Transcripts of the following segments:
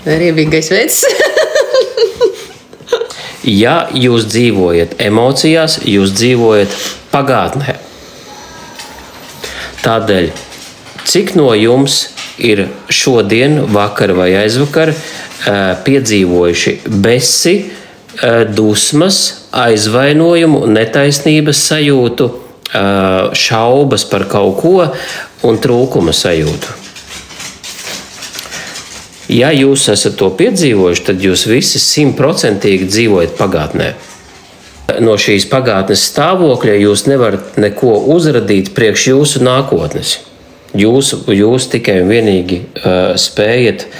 Riebīgais veids. Ja jūs dzīvojat emocijās, jūs dzīvojat pagātnē. Tādēļ, cik no jums ir šodien, vakar vai aizvakar piedzīvojuši besi, dusmas, aizvainojumu, netaisnības sajūtu, šaubas par kaut ko un trūkuma sajūtu? Ja jūs esat to piedzīvojuši, tad jūs visi 100% dzīvojat pagātnē. No šīs pagātnes stāvokļa jūs nevarat neko uzradīt priekš jūsu nākotnes. Jūs tikai un vienīgi spējat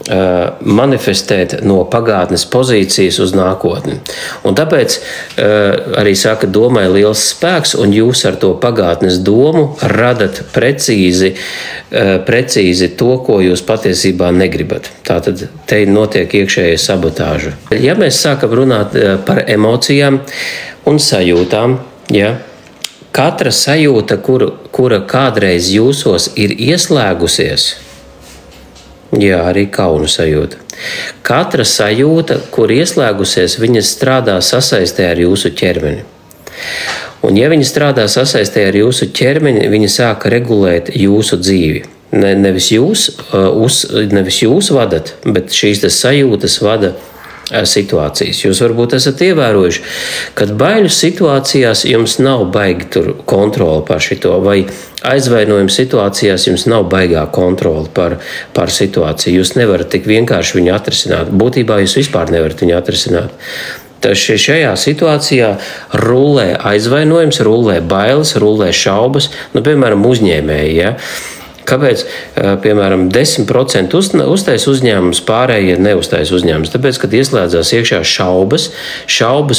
manifestēt no pagātnes pozīcijas uz nākotni. Un tāpēc arī saka, domai liels spēks, un jūs ar to pagātnes domu radat precīzi to, ko jūs patiesībā negribat. Tātad te notiek iekšējā sabotāža. Ja mēs sākam runāt par emocijām un sajūtām, ja, katra sajūta, kura kādreiz jūsos ir ieslēgusies, jā, arī kauna sajūta. Katra sajūta, kur ieslēgusies, viņa strādā sasaistē ar jūsu ķermeni. Un ja viņa strādā sasaistē ar jūsu ķermeni, viņa sāka regulēt jūsu dzīvi. Nevis jūs vadat, bet šīs sajūtas vada situācijas. Jūs varbūt esat ievērojuši, ka baiļu situācijās jums nav baigi tur kontrola pār šito, vai aizvainojuma situācijās jums nav baigā kontrola pār situāciju. Jūs nevarat tik vienkārši viņu atrisināt. Būtībā jūs vispār nevarat viņu atrisināt. Šajā situācijā rullē aizvainojums, rullē bailes, rullē šaubas, piemēram, uzņēmēji, ja? Kāpēc, piemēram, 10% uztais uzņēmums, pārējie neuztais uzņēmums? Tāpēc, kad ieslēdzās iekšā šaubas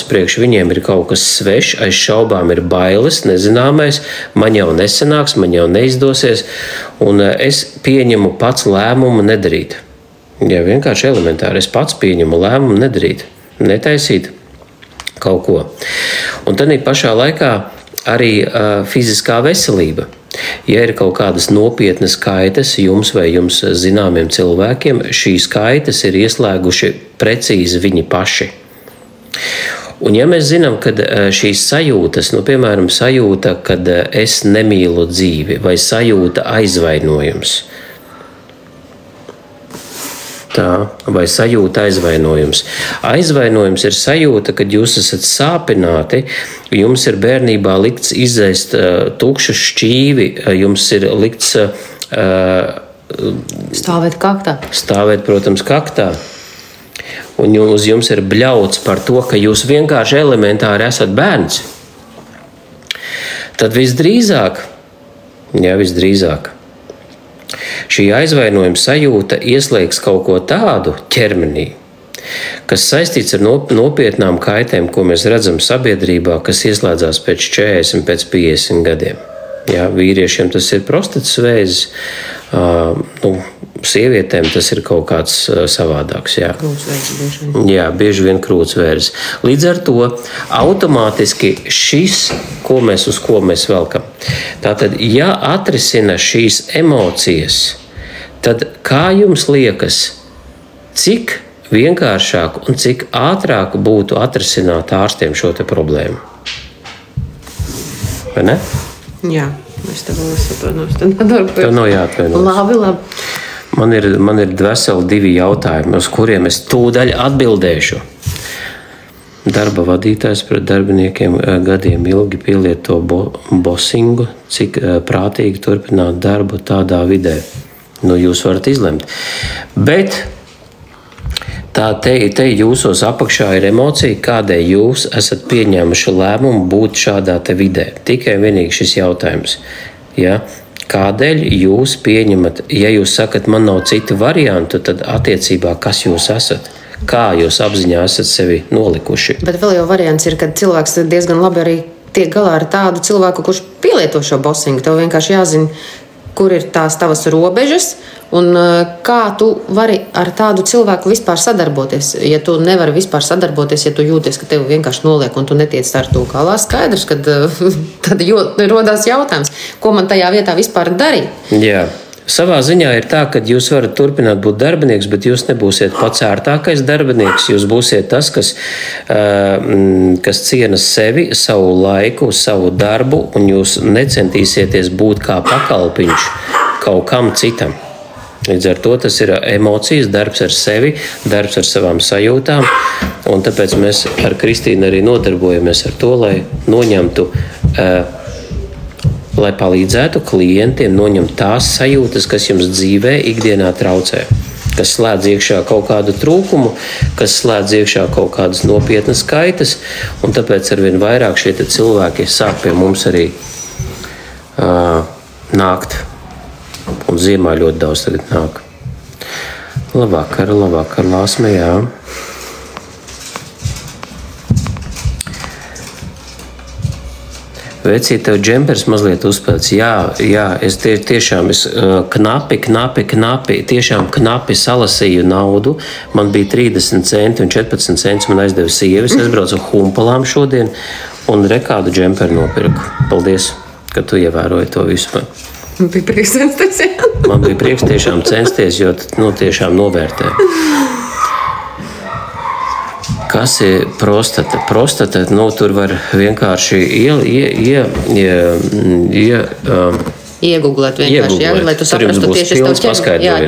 priekš viņiem ir kaut kas svešs, aiz šaubām ir bailes, nezināmais, man jau nesanāks, man jau neizdosies, un es pieņemu pats lēmumu nedarīt. Jā, vienkārši elementāri, es pats pieņemu lēmumu nedarīt, netaisīt kaut ko. Un tad pašā laikā arī fiziskā veselība. Ja ir kaut kādas nopietnas kaitas jums vai jums zināmiem cilvēkiem, šīs kaitas ir ieslēguši precīzi viņi paši. Un ja mēs zinām, ka šīs sajūtas, piemēram, sajūta, kad es nemīlu dzīvi, vai sajūta aizvainojums, vai sajūta aizvainojums. Aizvainojums ir sajūta, kad jūs esat sāpināti, jums ir bērnībā likts izēst tukšu šķīvi, jums ir likts stāvēt kaktā. Stāvēt, protams, kaktā. Un uz jums ir bļauts par to, ka jūs vienkārši elementāri esat bērns. Tad visdrīzāk, šī aizvainojuma sajūta ieslēgs kaut ko tādu ķermenī, kas saistīts ar nopietnām kaitēm, ko mēs redzam sabiedrībā, kas ieslēdzās pēc 40, pēc 50 gadiem. Jā, vīriešiem tas ir prostatas vēzis, sievietēm tas ir kaut kāds savādāks. Jā, bieži vien krūtsvērs. Līdz ar to automātiski šis, uz ko mēs velkam. Tātad, ja atrisina šīs emocijas, tad kā jums liekas, cik vienkāršāk un cik ātrāk būtu atrisināt ārstiem šo te problēmu? Vai ne? Jā, es tev atvainojos. Tev nav jāatvainojas. Labi. Man ir veseli 2 jautājumi, uz kuriem es tūdaļ atbildēšu. Darba vadītājs pret darbiniekiem gadiem ilgi pielieto bosingu, cik prātīgi turpināt darbu tādā vidē. Jūs varat izlemt. Bet te jūsos apakšā ir emocija, kādēļ jūs esat pieņēmuši lēmumu būt šādā te vidē. Tikai vienīgi šis jautājums. Ja? Kādēļ jūs pieņemat, ja jūs sakat, man nav citu variantu, tad attiecībā, kas jūs esat? Kā jūs apziņā esat sevi nolikuši? Bet vēl jau variants ir, kad cilvēks diezgan labi arī tiek galā ar tādu cilvēku, kurš pielieto šo bosingu. Tev vienkārši jāzina, kur ir tās tavas robežas un kā tu vari ar tādu cilvēku vispār sadarboties. Ja tu nevari vispār sadarboties, ja tu jūties, ka tev vienkārši noliek un tu netiec ar to galā, skaidrs, kad tad rodās jautājums, ko man tajā vietā vispār darīt. Jā. Savā ziņā ir tā, ka jūs varat turpināt būt darbinieks, bet jūs nebūsiet pats ērtākais darbinieks. Jūs būsiet tas, kas ciena sevi, savu laiku, savu darbu, un jūs necentīsieties būt kā pakalpiņš kaut kam citam. Līdz ar to tas ir emocijas, darbs ar sevi, darbs ar savām sajūtām, un tāpēc mēs ar Kristīnu arī nodarbojamies ar to, lai noņemtu lai palīdzētu klientiem noņemt tās sajūtas, kas jums dzīvē ikdienā traucē, kas slēdz iekšā kaut kādu trūkumu, kas slēdz iekšā kaut kādas nopietnas kaitas, un tāpēc arvien vairāk šie cilvēki sāk pie mums arī nākt, un ziemā ļoti daudz tagad nāk. Labvakar, Lāsma, jā. Vecīt, tev džempers mazliet uzpēc. Jā, es tiešām knapi, tiešām knapi salasīju naudu. Man bija 30 centi un 14 centi man aizdeva sievis. Es braucu humpalām šodien un rekādu džemperu nopirku. Paldies, ka tu ievēroji to visu. Man bija prieks censties, jā. Man bija prieks tiešām censties, jo tiešām novērtē. Kas ir prostata? Prostata, tur var vienkārši iegooglēt vienkārši, jā, lai tu saprastu tieši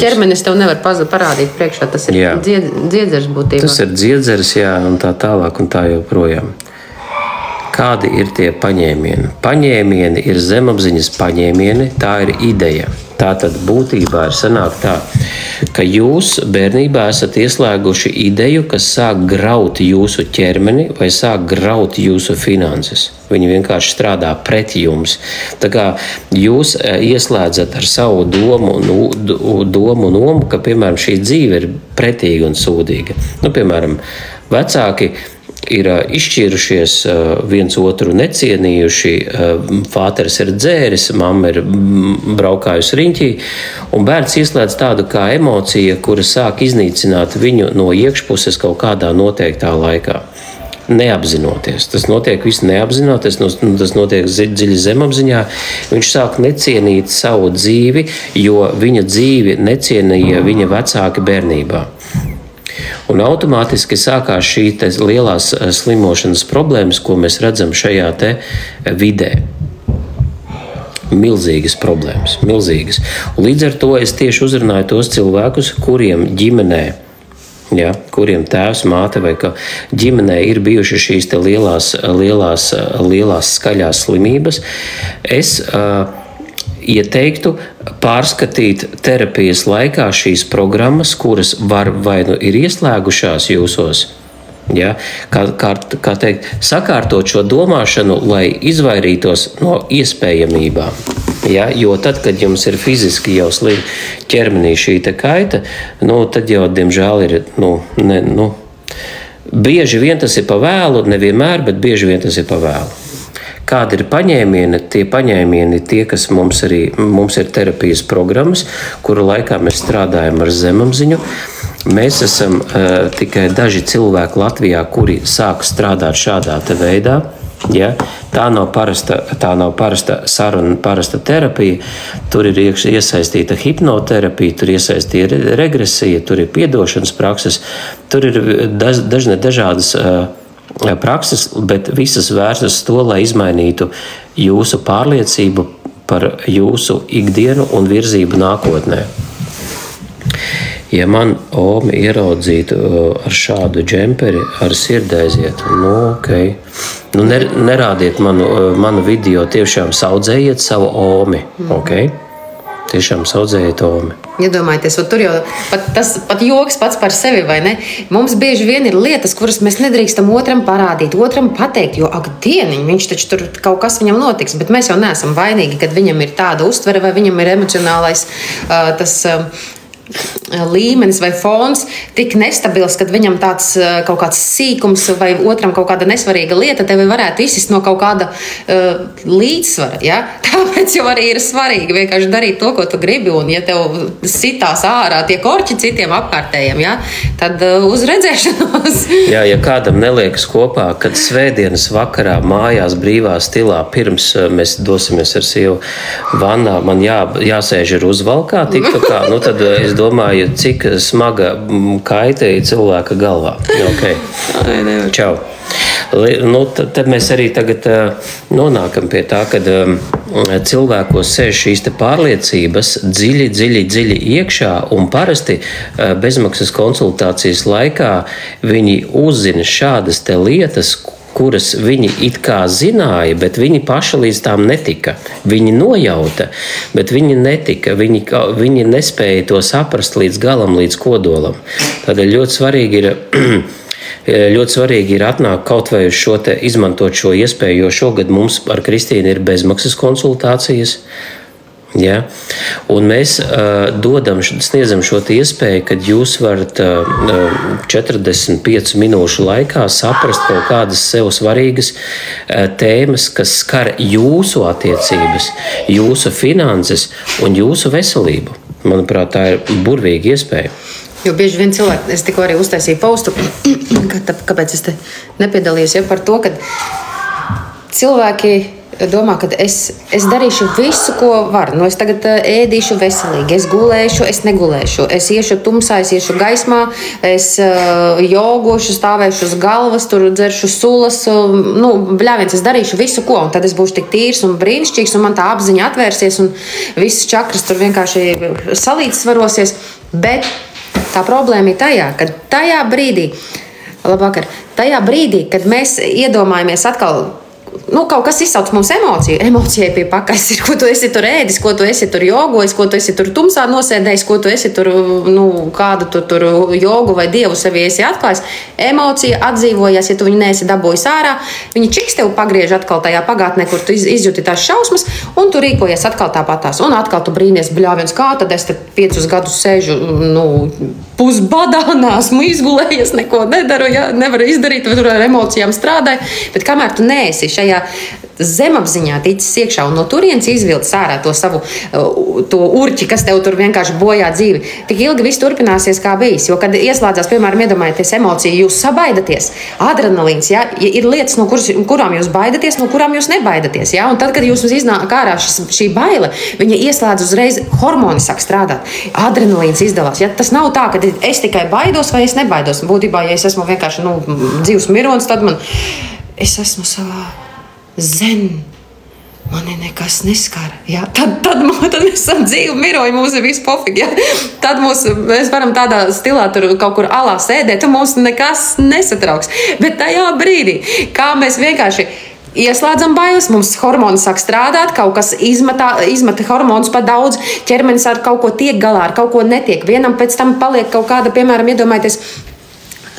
ķermenis tev nevar parādīt priekšā. Tas ir dziedzers būtībā. Tas ir dziedzers, jā, un tā tālāk un tā joprojām. Kādi ir tie paņēmieni? Paņēmieni ir zemapziņas paņēmieni, tā ir ideja. Tā tad būtībā ir sanāk tā, ka jūs bērnībā esat ieslēguši ideju, kas sāk graut jūsu ķermeni vai sāk graut jūsu finanses. Viņi vienkārši strādā pret jums. Tā kā jūs ieslēdzat ar savu domu, ka, piemēram, šī dzīve ir pretīga un sūdīga. Piemēram, vecāki ir izšķīrušies, viens otru necienījuši, fāteris ir dzēris, mamma ir braukājusi riņķī, un bērns ieslēdz tādu kā emocija, kura sāk iznīcināt viņu no iekšpuses kaut kādā noteiktā laikā. Neapzinoties. Tas notiek viss neapzinoties, tas notiek dziļi zemapziņā. Viņš sāk necienīt savu dzīvi, jo viņa dzīvi necienīja viņa vecāki bērnībā. Un automātiski sākās šī lielās slimošanas problēmas, ko mēs redzam šajā te vidē. Milzīgas problēmas, milzīgas. Un līdz ar to es tieši uzrunāju tos cilvēkus, kuriem ģimenē, ja, kuriem tēvs, māte vai ka ģimenē ir bijuši šīs te lielās skaļās slimības. Es ieteiktu pārskatīt terapijas laikā šīs programmas, kuras vai nu ir ieslēgušās jūsos, ja, kā teikt, sakārtot šo domāšanu, lai izvairītos no iespējamībām. Ja, jo tad, kad jums ir fiziski jau ķermenī šī te kaita, tad jau, diemžēl, ir, bieži vien tas ir pa vēlu, nevienmēr, bet bieži vien tas ir pa vēlu. Kādi ir paņēmieni? Tie paņēmieni, kas mums ir terapijas programmas, kuru laikā mēs strādājam ar zemapziņu. Mēs esam tikai daži cilvēki Latvijā, kuri sāk strādāt šādā veidā. Ja? Tā nav parasta saruna, parasta terapija. Tur ir iesaistīta hipnoterapija, tur ir iesaistīta regresija, tur ir piedošanas prakses, tur ir dažādas prakses, bet visas vērstas to, lai izmainītu jūsu pārliecību par jūsu ikdienu un virzību nākotnē. Ja man Omi ieraudzītu ar šādu džemperi, ar sirdi aiziet, ok. Nerādiet manu video, tiešām saudzējiet savu Omi, ok? Tiešām saudzējiet Omi. Iedomājieties, tur jau pat joks pats par sevi, vai ne? Mums bieži vien ir lietas, kuras mēs nedrīkstam otram parādīt, otram pateikt, jo, ak, dieniņ, viņš taču tur kaut kas viņam notiks, bet mēs jau neesam vainīgi, kad viņam ir tāda uztvere vai viņam ir emocionālais tas līmenis vai fons tik nestabils, kad viņam tāds kaut kāds sīkums vai otram kaut kāda nesvarīga lieta tevi varētu izsist no kaut kāda līdzsvara. Ja? Tāpēc jau arī ir svarīgi vienkārši darīt to, ko tu gribi, un ja tev sitās ārā tie korķi citiem apkārtējiem, ja? Tad uz redzēšanos. Jā, ja kādam neliekas kopā, kad svētdienas vakarā mājās brīvā stilā pirms mēs dosimies ar sievu vannā, man jāsēž ir uzvalkā, tiktukā, nu tad es domāju, cik smaga kaitēja cilvēka galvā. Okay. Čau. Nu, tad mēs arī tagad nonākam pie tā, kad cilvēkos sēž šīs te pārliecības dziļi iekšā, un parasti bezmaksas konsultācijas laikā viņi uzzina šādas te lietas, kuras viņi it kā zināja, bet viņi paši līdz tām netika. Viņi nojauta, bet viņi netika. Viņi nespēja to saprast līdz galam, līdz kodolam. Tādēļ ļoti svarīgi ir atnākt kaut vai uz šo te, izmantot šo iespēju, jo šogad mums ar Kristīnu ir bezmaksas konsultācijas. Ja? Un mēs sniedzam šo iespēju, kad jūs varat 45 minūšu laikā saprast kaut kādas sev svarīgas tēmas, kas skar jūsu attiecības, jūsu finanses un jūsu veselību. Manuprāt, tā ir burvīga iespēja. Jo bieži vien cilvēki, es tikko arī uztaisīju postu, kāpēc es te nepiedalījos, ja par to, ka cilvēki domā, ka es darīšu visu, ko varu. Nu, es tagad ēdīšu veselīgi, es gulēšu, es negulēšu, es iešu tumsā, es iešu gaismā, es jogošu, stāvēšu uz galvas, tur dzeršu sulas, bļāviens, es darīšu visu, ko, un tad es būšu tik tīrs un brīnišķīgs, un man tā apziņa atvērsies, un visas čakras tur vienkārši salīdzsvarosies, bet tā problēma ir tajā, ka tajā brīdī, kad mēs iedomājamies atkal, kaut kas izsauc mums emociju. Emocijai pie pakaļas ir, ko tu esi tur ēdis, ko tu esi tur jogojis, ko tu esi tur tumsā nosēdējis, ko tu esi tur, kādu tu tur jogu vai dievu sevi esi atklājis. Emocija atdzīvojas, ja tu viņu neesi dabūjis ārā, viņi čiks tev pagriež atkal tajā pagātnē, kur tu izjūti tās šausmas, un tu rīkojies atkal tāpatās. Un atkal tu brīnies, bļāviens, kā tad es te 5 gadus sēžu, pusbadā, nesmu izgulējies, neko nedaru, ja, nevaru izdarīt, vai tur ar emocijām strādāju, bet kamēr tu neesi šajā zemapziņā ticis iekšā un no turienes izvilcis ārā to savu to urķi, kas tev tur vienkārši bojā dzīvi. Tik ilgi viss turpināsies kā bijis, jo kad ieslēdzās, piemēram, iedomājieties emociju, jūs sabaidaties, adrenalīns, ja, ir lietas, no kurām jūs baidaties, no kurām jūs nebaidaties, ja, un tad, kad jūs iznāk ārā šī baile, viņa ieslēdz uzreiz, hormoni sāk strādāt, adrenalīns izdalās, ja, tas nav tā, ka es tikai baidos vai es nebaidos, būtībā, ja es esmu vienkārši, dzīves mironis, tad es esmu savā zen, mani nekas neskar. Ja? Tad mēs esam dzīvi miroji, mums ir viss pofīgi. Ja? Tad mēs varam tādā stilā tur kaut kur alā sēdēt, un mums nekas nesatrauks. Bet tajā brīdī, kā mēs vienkārši ieslēdzam bailes, mums hormoni sāk strādāt, kaut kas izmeta hormonus pa daudz, ķermenis ar kaut ko tiek galā, ar kaut ko netiek. Vienam pēc tam paliek kaut kāda, piemēram, iedomājieties,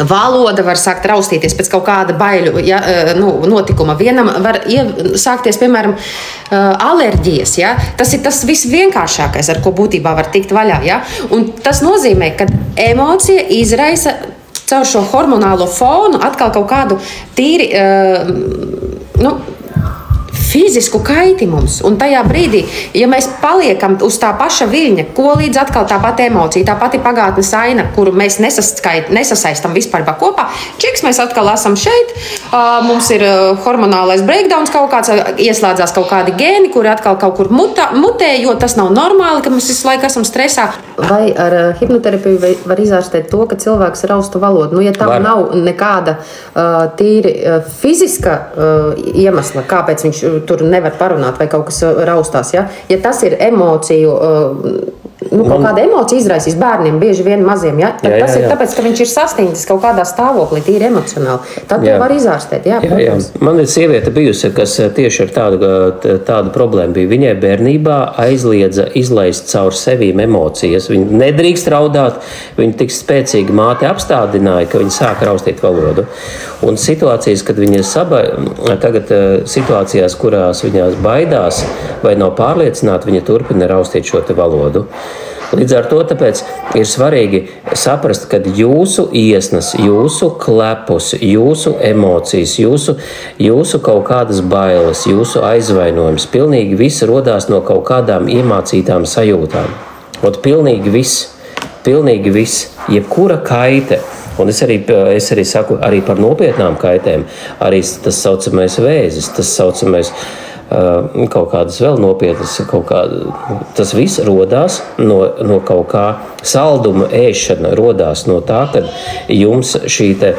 valoda var sākt raustīties pēc kaut kāda baiļu notikuma. Vienam var sākties, piemēram, alerģijas. Ja? Tas ir tas visvienkāršākais, ar ko būtībā var tikt vaļā. Ja? Un tas nozīmē, ka emocija izraisa caur šo hormonālo fonu atkal kaut kādu tīri fizisku kaiti mums. Un tajā brīdī, ja mēs paliekam uz tā paša viļņa, ko līdz atkal tā pati emocija, tā pati pagātnes aina, kuru mēs nesasaistam vispār kopā, čiks mēs atkal esam šeit, mums ir hormonālais breakdowns kaut kāds, ieslēdzās kaut kādi gēni, kuri atkal kaut kur mutē, jo tas nav normāli, ka mēs visu laiku esam stresā. Vai ar hipnoterapiju var izārstēt to, ka cilvēks rausta valodu? Ja tam nav nekāda tīri fiziska iemesla, kāpēc viņš tur nevar parunāt vai kaut kas raustās. Ja tas ir emociju, kaut kāda emocija izraisīs bērniem, bieži vien maziem. Ja? Tas ir tāpēc, ka viņš ir sasniedzis kaut kādā stāvoklī, tīri emocionāli. Tad to var izārstēt. Jā. Man ir sieviete bijusi, kas tieši ar tādu problēmu bija. Viņai bērnībā aizliedza izlaist caur sevīm emocijas. Viņa nedrīkst raudāt, viņa tik spēcīgi māte apstādināja, ka viņa sāk raustīt valodu. Un situācijas, kad viņa tagad situācijās, kurās viņās baidās vai nav pārliecināta, viņa turpina raustīt šo te valodu. Līdz ar to tāpēc ir svarīgi saprast, ka jūsu iesnas, jūsu klepus, jūsu emocijas, jūsu kaut kādas bailes, jūsu aizvainojums, pilnīgi viss rodās no kaut kādām iemācītām sajūtām. Pilnīgi viss, jebkura kaite, un es arī saku arī par nopietnām kaitēm, arī tas saucamais vēzis, tas saucamais kaut kādas vēl nopietnas, tas viss rodās no kaut kā salduma ēšana, rodās no tā, kad jums šī te.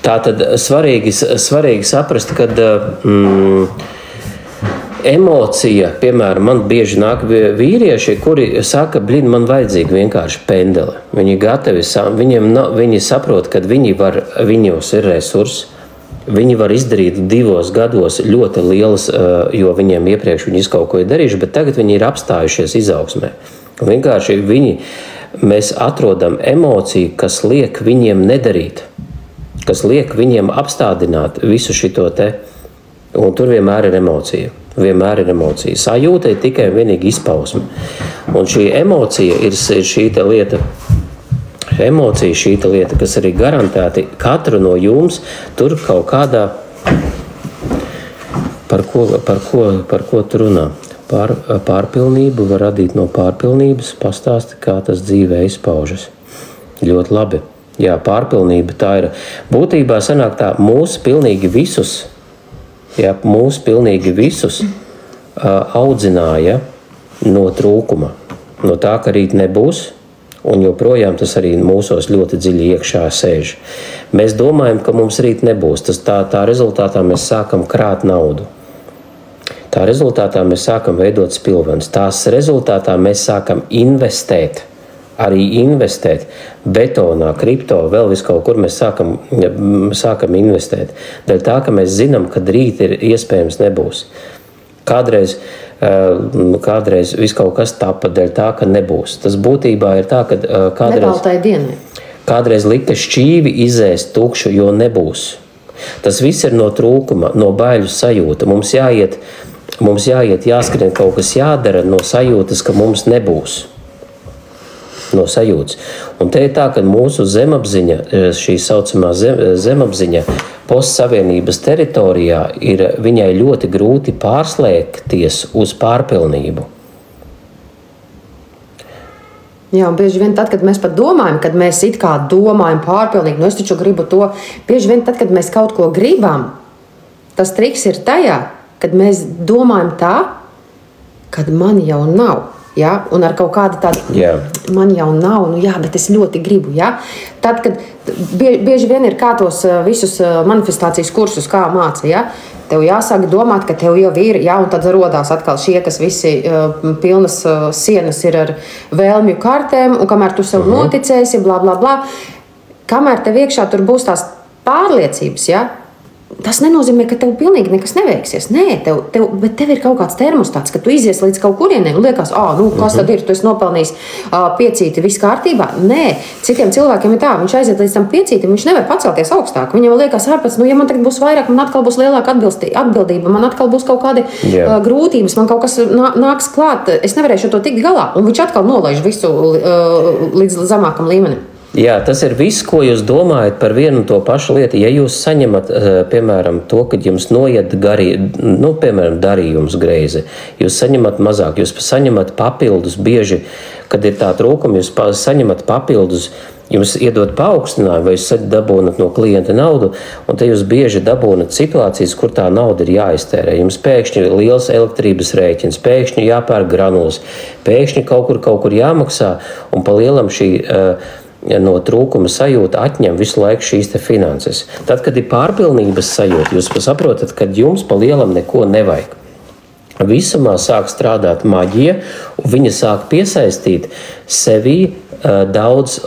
Tā tad svarīgi saprast, kad emocija, piemēram, man bieži nāk vīrieši, kuri saka, man vajadzīga vienkārši pendele. Viņi gatavi, viņi saprot, ka viņos ir resursi, viņi var izdarīt 2 gados ļoti lielas, jo viņiem iepriekš viņi kaut ko ir darījuši, bet tagad viņi ir apstājušies izaugsmē. Vienkārši mēs atrodam emociju, kas liek viņiem nedarīt, kas liek viņiem apstādināt visu šito te, un tur vienmēr ir emocija. Sajūta ir tikai un vienīgi izpausme. Un šī emocija ir šī lieta, kas arī garantēti katru no jums tur kaut kādā, par ko tu runā. Pārpilnību var radīt no pārpilnības, pastāsti, kā tas dzīvē izpaužas. Ļoti labi. Jā, pārpilnība tā ir. Būtībā sanāk tā, mūs pilnīgi visus audzināja no trūkuma, no tā, ka rīt nebūs, un joprojām tas arī mūsos ļoti dziļi iekšā sēž. Mēs domājam, ka mums rīt nebūs, tā rezultātā mēs sākam krāt naudu. Tā rezultātā mēs sākam veidot spilvenes, tās rezultātā mēs sākam investēt. Arī investēt betonā, kripto, vēl vis kaut kur mēs sākam investēt. Dēļ tā, ka mēs zinām, ka rīt ir iespējams nebūs. Kādreiz viss kaut kas tapa dēļ tā, ka nebūs. Tas būtībā ir tā, ka kādreiz lika šķīvi izēst tukšu, jo nebūs. Tas viss ir no trūkuma, no baiļu sajūta. Mums jāiet, jāskrien, kaut kas jādara no sajūtas, ka mums nebūs. No sajūtas. Un te ir tā, ka mūsu zemapziņa, šī saucamā zemapziņa postsavienības teritorijā viņai ļoti grūti pārslēgties uz pārpilnību. Jā, un bieži vien tad, kad mēs pat domājam, kad mēs it kā domājam pārpilnīgi, es taču gribu to, bieži vien tad, kad mēs kaut ko gribam, tas triks ir tajā, kad mēs domājam tā, kad man jau nav. Ja? Un ar kaut kādu tādu man jau nav, bet es ļoti gribu. Ja? Tad, kad bieži vien ir kā tos visus manifestācijas kursus, kā māca, ja? Tev jāsāk domāt, ka tev jau ir, un tad rodās atkal šie, kas visi pilnas sienas ir ar vēlmju kartēm, un kamēr tu sev noticēsi, blā, blā, blā, kamēr tev iekšā tur būs tās pārliecības, ja? Tas nenozīmē, ka tev pilnīgi nekas neveiksies. Nē, bet tev ir kaut kāds termostats, ka tu izies līdz kaut kurienei un liekas, kas tad ir, tu esi nopelnījis 5, viss kārtībā. Nē, citiem cilvēkiem ir tā, viņš aiziet līdz tam 5, viņš nevar pacelties augstāk. Viņam liekas, ja man tagad būs vairāk, man atkal būs lielāka atbildība, man atkal būs kaut kādi grūtības, man kaut kas nāks klāt, es nevarēšu to tikt galā. Un viņš atkal nolaiž visu līdz zemākam līmenim. Jā, tas ir viss, ko jūs domājat par vienu un to pašu lietu. Ja jūs saņemat, piemēram, to, ka jums noiet piemēram, darījums greizi, jūs saņemat mazāk, jūs saņemat papildus bieži, kad ir tā trūkuma, jūs saņemat papildus, jums iedod paaugstinājumu, vai jūs dabūnat no klienta naudu, un te jūs bieži dabūnat situācijas, kur tā nauda ir jāiztērē. Jums pēkšņi ir liels elektrības rēķins, pēkšņi jāpērk granulas, pēkšņi kaut kur jāmaksā, un pa lielam šī no trūkuma sajūta atņem visu laiku šīs te finanses. Tad, kad ir pārpilnības sajūta, jūs saprotat, ka jums pa lielam neko nevajag. Visumā sāk strādāt maģija, un viņa sāk piesaistīt sevī daudz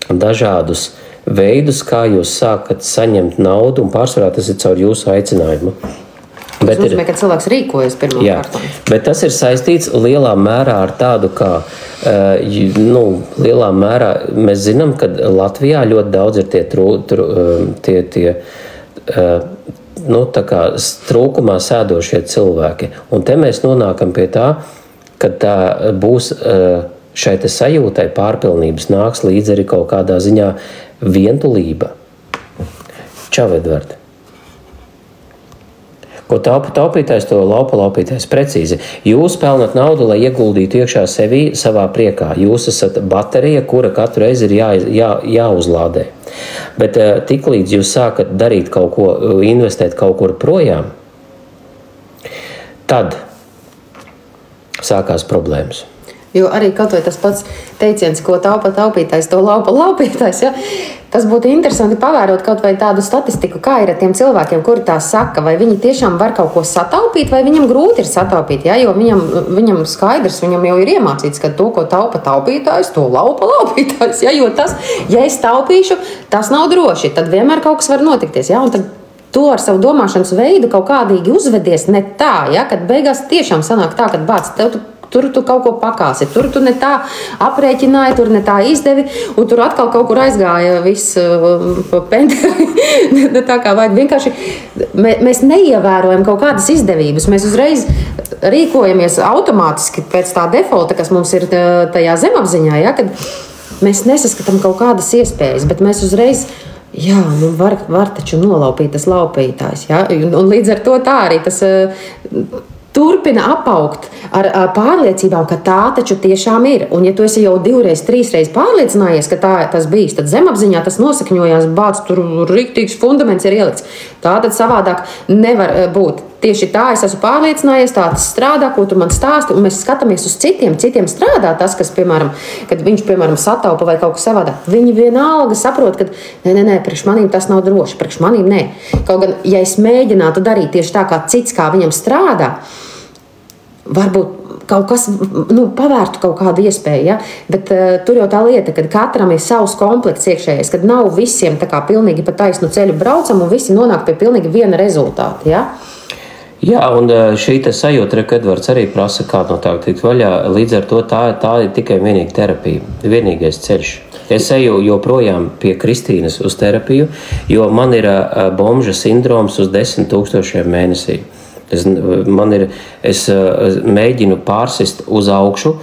dažādus veidus, kā jūs sākat saņemt naudu, un pārsvarā tas ir caur jūsu aicinājumu. Tas nozīmē, ka cilvēks rīkojas pirmā kārtā. Bet tas ir saistīts lielā mērā ar tādu, kā lielā mērā mēs zinām, ka Latvijā ļoti daudz ir trūkumā sēdošie cilvēki. Un te mēs nonākam pie tā, ka tā būs šai te sajūtai pārpilnības nāks līdz arī kaut kādā ziņā vientulība. Čau, Edvard. Ko taupītājs, to laupītājs precīzi. Jūs pelnat naudu, lai ieguldītu iekšā sevī savā priekā. Jūs esat baterija, kura katru reizi ir jāuzlādē. Bet tiklīdz jūs sākat darīt kaut ko, investēt kaut kur projām, tad sākās problēmas. Jo arī kaut vai tas pats teiciens, ko taupa taupītājs, to laupa laupītājs, ja? Tas būtu interesanti pavērot kaut vai tādu statistiku, kā ir ar tiem cilvēkiem, kuri tā saka, vai viņi tiešām var kaut ko sataupīt, vai viņam grūti ir sataupīt, ja? Jo viņam skaidrs, viņam jau ir iemācīts, ka to, ko taupa taupītājs, to laupa laupītājs, ja? Jo tas, ja es taupīšu, tas nav droši, tad vienmēr kaut kas var notikties, ja? Un tad tu ar savu domāšanas veidu kaut kādīgi uzvedies ne tā, ja? Kad beigās tiešām sanāk tā, kad bāc, tur tu kaut ko pakāsi, tur tu ne tā aprēķināji, tur ne tā izdevi, un tur atkal kaut kur aizgāja viss penderi. Ne tā kā vajag. Vienkārši mēs neievērojam kaut kādas izdevības. Mēs uzreiz rīkojamies automātiski pēc tā defaulta, kas mums ir tajā zemapziņā, ja, kad mēs nesaskatām kaut kādas iespējas, bet mēs uzreiz var taču nolaupīt tas laupītājs. Ja? Un līdz ar to tā arī tas turpina apaugt ar pārliecībām, ka tā taču tiešām ir. Un ja tu esi jau 2, 3 pārliecinājies, ka tā tas bijis, tad zemapziņā tas nosakņojās, bāc, tur riktīgs fundaments ir ielikts. Tā tad savādāk nevar būt. Tieši tā es esmu pārliecinājies, tā tas strādā, ko tu man stāsti, un mēs skatāmies uz citiem strādā tas, kas, piemēram, kad viņš, piemēram, sataupa vai kaut kas savādāk. Viņi vienalga saprot, ka nē, priekš manīm tas nav droši, priekš manīm nē. Kaut gan, ja es mēģinātu darīt tieši tā, kā cits, kā viņam strādā, varbūt kaut kas pavērtu kaut kādu iespēju, ja? Bet tur jau tā lieta, ka katram ir savs komplekts iekšējais, kad nav visiem tā kā pilnīgi pa taisnu ceļu braucam un visi nonāk pie pilnīgi viena rezultāta, ja? Jā, un šī sajūta, ka Edvards arī prasa, kā no tā tikt vaļā, līdz ar to tā ir tikai vienīgi terapija, vienīgais ceļš. Es eju joprojām pie Kristīnas uz terapiju, jo man ir bomža sindroms uz 10 000 mēnesī. Es mēģinu pārsist uz augšu,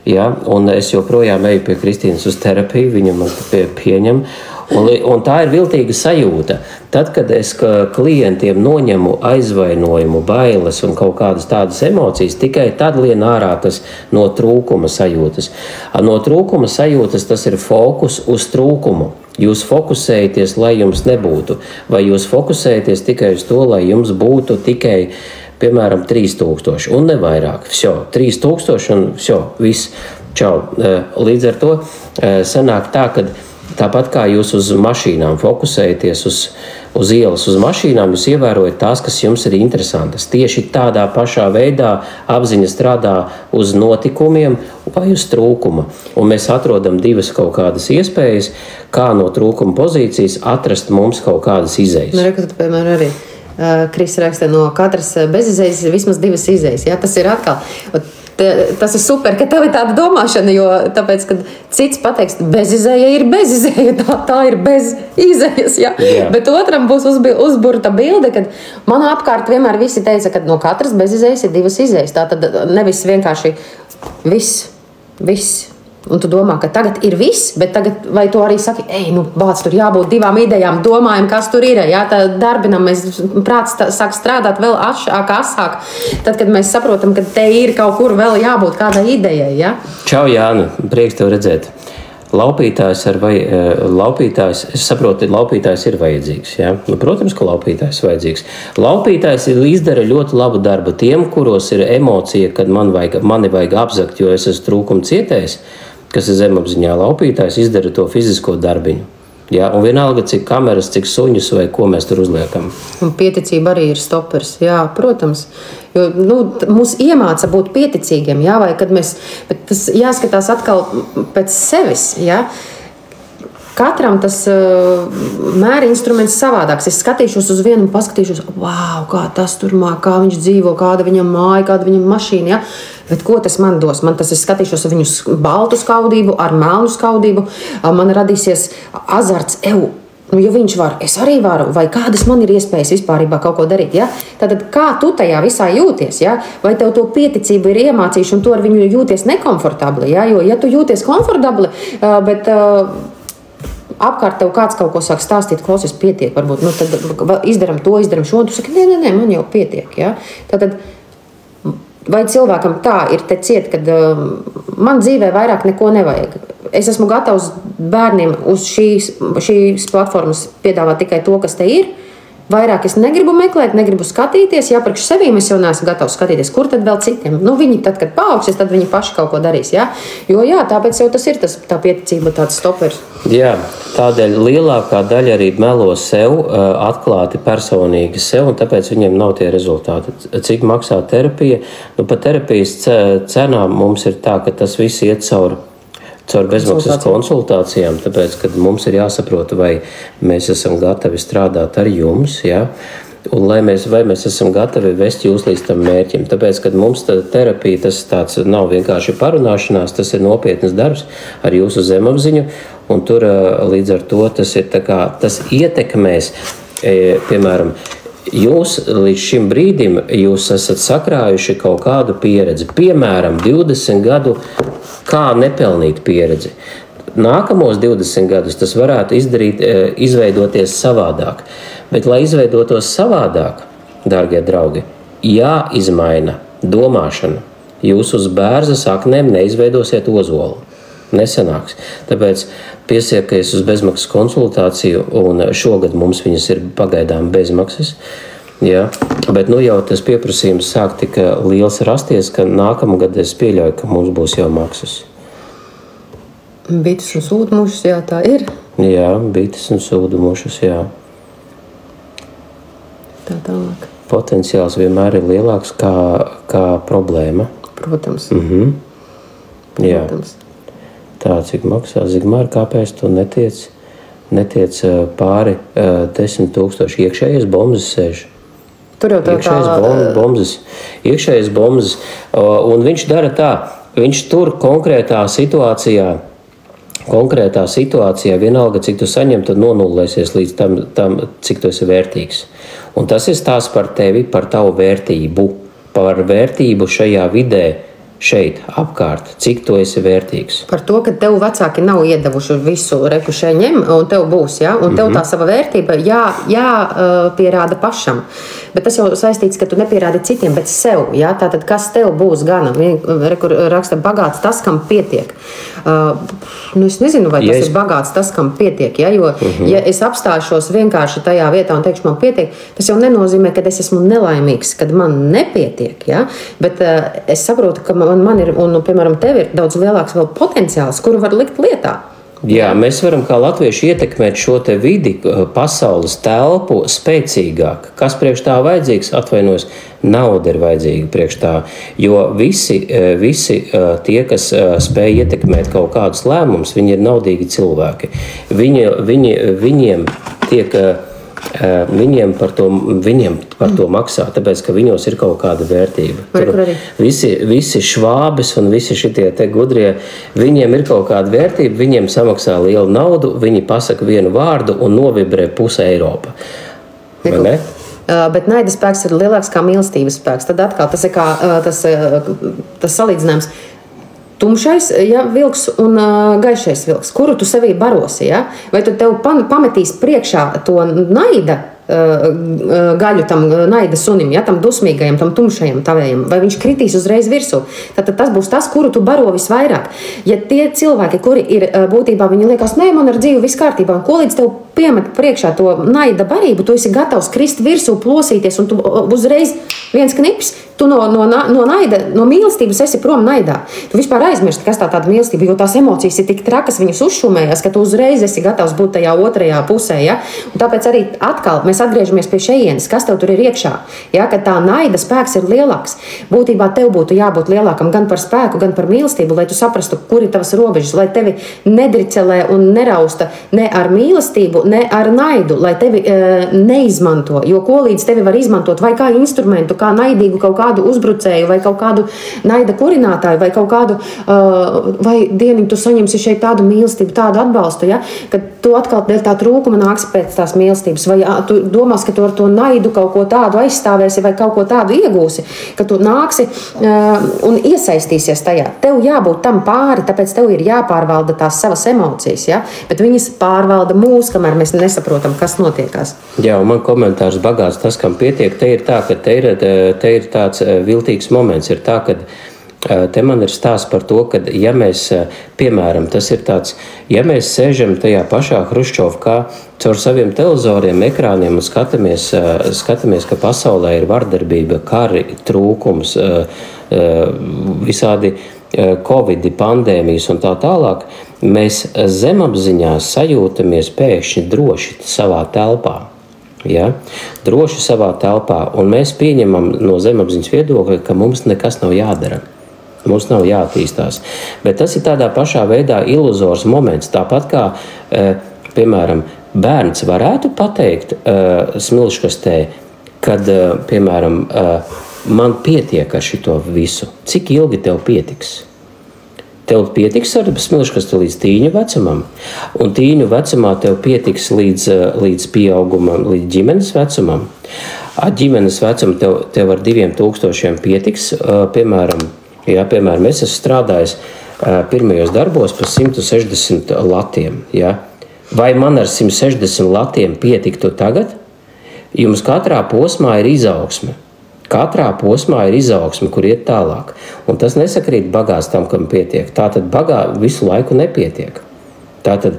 ja, un es joprojām eju pie Kristīnas uz terapiju, viņa man pieņem. Un tā ir viltīga sajūta. Tad, kad es klientiem noņemu aizvainojumu, bailes un kaut kādas tādas emocijas, tikai tad lien ārā tas no trūkuma sajūtas. No trūkuma sajūtas tas ir fokus uz trūkumu. Jūs fokusējaties, lai jums nebūtu, vai jūs fokusējaties tikai uz to, lai jums būtu tikai, piemēram, 3000 un ne vairāk. Vsjo, 3000 un vsjo, viss, čau. Līdz ar to sanāk tā, ka tāpat kā jūs uz mašīnām fokusējaties uz ielas, uz mašīnām, jūs ievērojat tās, kas jums ir interesantas. Tieši tādā pašā veidā apziņa strādā uz notikumiem vai uz trūkuma. Un mēs atrodam divas kaut kādas iespējas, kā no trūkuma pozīcijas atrast mums kaut kādas izejas. Piemēram, arī Kris raksta, no katras bezizejas ir vismaz 2 izejas. Ja? Tas ir atkal. Tas ir super, ka tev ir tāda domāšana, jo tāpēc, kad cits pateiks, bezizēja ir bezizēja, tā ir bez izējas, ja? Yeah. Bet otram būs uzburta bilde, kad man apkārt vienmēr visi teica, ka no katras bezizējas ir 2 izējas. Tā tad nevis vienkārši viss. Un tu domā, ka tagad ir viss, bet tagad, vai tu arī saki, bāc, tur jābūt 2 idejām, domājam, kas tur ir, jā, tā darbinam, mēs prāts sāk strādāt vēl asāk, tad, kad mēs saprotam, ka te ir kaut kur vēl jābūt kādai idejai, jā. Čau, Jāni, prieks tev redzēt. Es saprotu, laupītājs ir vajadzīgs, jā. Protams, ka laupītājs ir vajadzīgs. Laupītājs izdara ļoti labu darbu tiem, kuros ir emocija, kad mani vajag apzakt, jo es esmu trūkuma cietējis, kas ir zemapziņā. Laupītājs izdara to fizisko darbiņu. Jā, un vienalga, cik kameras, cik suņus vai ko mēs tur uzliekam. Un pieticība arī ir stopers, jā, protams. Jo, mūs iemāca būt pieticīgiem, jā, vai kad mēs, bet tas jāskatās atkal pēc sevis, jā. Katram tas mēra instruments savādāks. Es skatīšos uz vienu un paskatīšos, wow, kā tas tur māk, kā viņš dzīvo, kāda viņam māja, kāda viņam mašīna, ja? Bet ko tas man dos? Man tas es skatīšos ar viņu baltu skaudību, ar melnu skaudību. Man radīsies azarts, Nu, ja viņš var, es arī varu, vai kādas man ir iespējas vispārībā kaut ko darīt. Ja? Tātad, kā tu tajā visā jūties? Ja? Vai tev to pieticību ir iemācījuši un tu ar viņu jūties nekomfortabli? Ja? Jo, ja tu jūties komfortabli, bet apkārt tev kāds kaut ko sāk stāstīt, klausies, pietiek, varbūt, nu, tad izdaram to, izdaram šo, un tu saki, nē, man jau pietiek. Ja? Tātad, vai cilvēkam tā ir te ciet, kad man dzīvē vairāk neko nevajag? Es esmu gatavs bērniem uz šīs platformas piedāvāt tikai to, kas te ir. Vairāk es negribu meklēt, negribu skatīties. Ja priekš sevīm es jau neesmu gatavs skatīties, kur tad vēl citiem? Nu, viņi tad, kad paaugsies, tad viņi paši kaut ko darīs. Ja? Jo jā, tāpēc jau tas ir tā pieticība, tāds stopers. Jā, tādēļ lielākā daļa arī melo sev, atklāti personīgi sev, un tāpēc viņiem nav tie rezultāti. Cik maksā terapija? Nu, pa terapijas cenām mums ir tā, ka tas viss iet caur bezmaksas konsultācijām, tāpēc, kad mums ir jāsaprot, vai mēs esam gatavi strādāt ar jums, ja? Un vai mēs esam gatavi vest jūs līdz tam mērķim. Tāpēc, kad mums terapija, tas tāds nav vienkārši parunāšanās, tas ir nopietnas darbs ar jūsu zemapziņu, un tur līdz ar to tas ir tā kā, tas ietekmēs, piemēram, jūs līdz šim brīdim jūs esat sakrājuši kaut kādu pieredzi, piemēram, 20 gadu kā nepelnīt pieredzi. Nākamos 20 gadus tas varētu izveidoties savādāk. Bet, lai izveidotos savādāk, dārgie draugi, jāizmaina domāšana. Jūs uz bērza saknēm neizveidosiet ozolu. Nesanāks. Tāpēc piesieties uz bezmaksas konsultāciju, un šogad mums viņas ir pagaidām bezmaksas. Ja? Bet nu jau tas pieprasījums sāk tik liels rasties, ka nākamgad es pieļauju, ka mums būs jau maksas. Bites un sūdumušas, jā, tā ir. Jā, bites un sūdumušas, jā. Tā tālāk. Potenciāls vienmēr ir lielāks kā problēma. Protams. Jā. Protams. Tā, cik maksā Zigmār, kāpēc tu netiec pāri 10 000 iekšējais bombas sēž? Tur jau tā iekšējais bombas, un viņš dara tā, viņš tur konkrētā situācijā, vienalga, cik tu saņem, tad nonulēsies līdz tam, cik tu esi vērtīgs. Un tas ir stāsts par tevi, par tavu vērtību, par vērtību šajā vidē, šeit, apkārt, cik tu esi vērtīgs. Par to, ka tev vecāki nav iedevuši visu rekušai ņem, un tev būs, ja? Un tev tā sava vērtība jāpierāda pašam. Bet tas jau saistīts, ka tu nepierādi citiem, bet sev, ja? Tātad, kas tev būs gana? Raksta bagāts tas, kam pietiek. Nu, es nezinu, vai tas ir bagāts tas, kam pietiek, ja? Jo, ja es apstāšos vienkārši tajā vietā un teikšu, man pietiek, tas jau nenozīmē, ka es esmu nelaimīgs, kad man nepietiek, ja? Bet es saprotu, ka man ir, un, piemēram, tev ir daudz lielāks vēl potenciāls, kuru var likt lietā. Jā, mēs varam kā latvieši ietekmēt šo te vidi, pasaules telpu spēcīgāk. Kas priekš tā vajadzīgs? Atvainojos, nauda ir vajadzīga priekš tā. Jo visi tie, kas spēj ietekmēt kaut kādus lēmumus, viņi ir naudīgi cilvēki. Viņiem par to maksā, tāpēc, ka viņos ir kaut kāda vērtība. Visi švābes un visi šitie te gudrie, viņiem ir kaut kāda vērtība, viņiem samaksā lielu naudu, viņi pasaka vienu vārdu un novibrē puse Eiropa. Vai ne? Bet naida spēks ir lielāks kā mīlestības spēks. Tad atkal tas ir kā tas salīdzinājums. Tumšais, ja, vilks un gaišais vilks, kuru tu sevī barosi, ja? Vai tu tev pametīs priekšā to naida gaļu tam naida sunim, ja? Tam dusmīgajam, tam tumšajam tavējam, vai viņš kritīs uzreiz virsū? Tad tas būs tas, kuru tu baro visvairāk. Ja tie cilvēki, kuri ir būtībā, viņi liekas, nē, man ar dzīvi viss kārtībā, un ko līdz tev piemet priekšā to naida barību, tu esi gatavs krist virsū, plosīties, un tu uzreiz viens knips, tu no naida, no mīlestības esi prom naidā. Tu vispār aizmirsti, kas tāda mīlestība, jo tās emocijas ir tik trakas, viņas uzšumējas, ka tu uzreiz esi gatavs būt tajā otrajā pusē. Ja? Un tāpēc arī atkal mēs atgriežamies pie šejienes, kas tev tur ir iekšā. Ja? Kad tā naida spēks ir lielāks, būtībā tev būtu jābūt lielākam gan par spēku, gan par mīlestību, lai tu saprastu, kur ir tavas robežas, lai tevi nedricelē un nerausta ne ar mīlestību, ne ar naidu, lai tevi neizmanto. Jo ko līdz tevi var izmantot vai kā instrumentu, kā naidīgu kaut kādu uzbrucēju, vai kaut kādu naida kurinātāju, vai kaut kādu, vai dieniņ, tu saņemsi šeit tādu mīlestību, tādu atbalstu, ja? Kad tu atkal dēļ tā trūkuma nāksi pēc tās mīlestības, vai tu domās, ka tu ar to naidu kaut ko tādu aizstāvēsi, vai kaut ko tādu iegūsi, ka tu nāksi un iesaistīsies tajā. Tev jābūt tam pāri, tāpēc tev ir jāpārvalda tās savas emocijas, ja? Bet viņas pārvalda mūs, kamēr mēs nesaprotam, kas notiekās. Jā, un man komentārs bagāts tas, kam pietiek, te ir tā, ka te ir tāds viltīgs moments, ir tā, ka te man ir stāsts par to, ka ja mēs, piemēram, tas ir tāds, ja mēs sēžam tajā pašā Hruščovkā caur saviem televizoriem, ekrāniem un skatāmies, ka pasaulē ir vardarbība, kari, trūkums, visādi Covid, pandēmijas un tā tālāk, mēs zemapziņā sajūtamies pēkšņi droši savā telpā. Ja? Droši savā telpā, un mēs pieņemam no zemapziņas viedokļa, ka mums nekas nav jādara. Mums nav jāattīstās. Bet tas ir tādā pašā veidā iluzors moments. Tāpat kā, piemēram, bērns varētu pateikt smilškastē, kad, piemēram, man pietiek ar šito visu. Cik ilgi tev pietiks? Tev pietiks ar smilškastu līdz tīņu vecumam, un tīņu vecumā tev pietiks līdz pieaugumam, līdz ģimenes vecumam. Ar ģimenes vecumu tev ar 2000 pietiks, piemēram, es esmu strādājis pirmajos darbos par 160 latiem. Ja? Vai man ar 160 latiem pietiktu tagad? Jums katrā posmā ir izaugsme. Katrā posmā ir izaugsme, kur iet tālāk. Un tas nesakrīt bagāts tam, kam pietiek. Tātad visu laiku nepietiek. Tātad,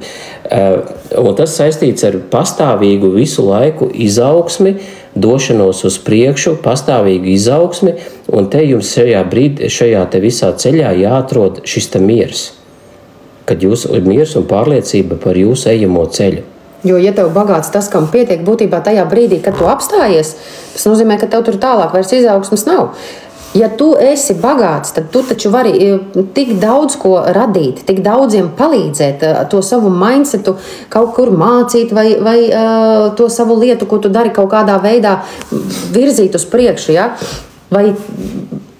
un tas saistīts ar pastāvīgu visu laiku izaugsmi, došanos uz priekšu, pastāvīgu izaugsmi, un te jums šajā te visā ceļā jāatrod šis te miers. Kad jūs ir miers un pārliecība par jūsu ejamo ceļu. Jo, ja tev bagāts tas, kam pietiek būtībā tajā brīdī, kad tu apstājies, tas nozīmē, ka tev tur tālāk vairs izaugsmas nav. Ja tu esi bagāts, tad tu taču vari tik daudz ko radīt, tik daudziem palīdzēt, to savu mindsetu kaut kur mācīt vai to savu lietu, ko tu dari kaut kādā veidā virzīt uz priekšu, ja? Vai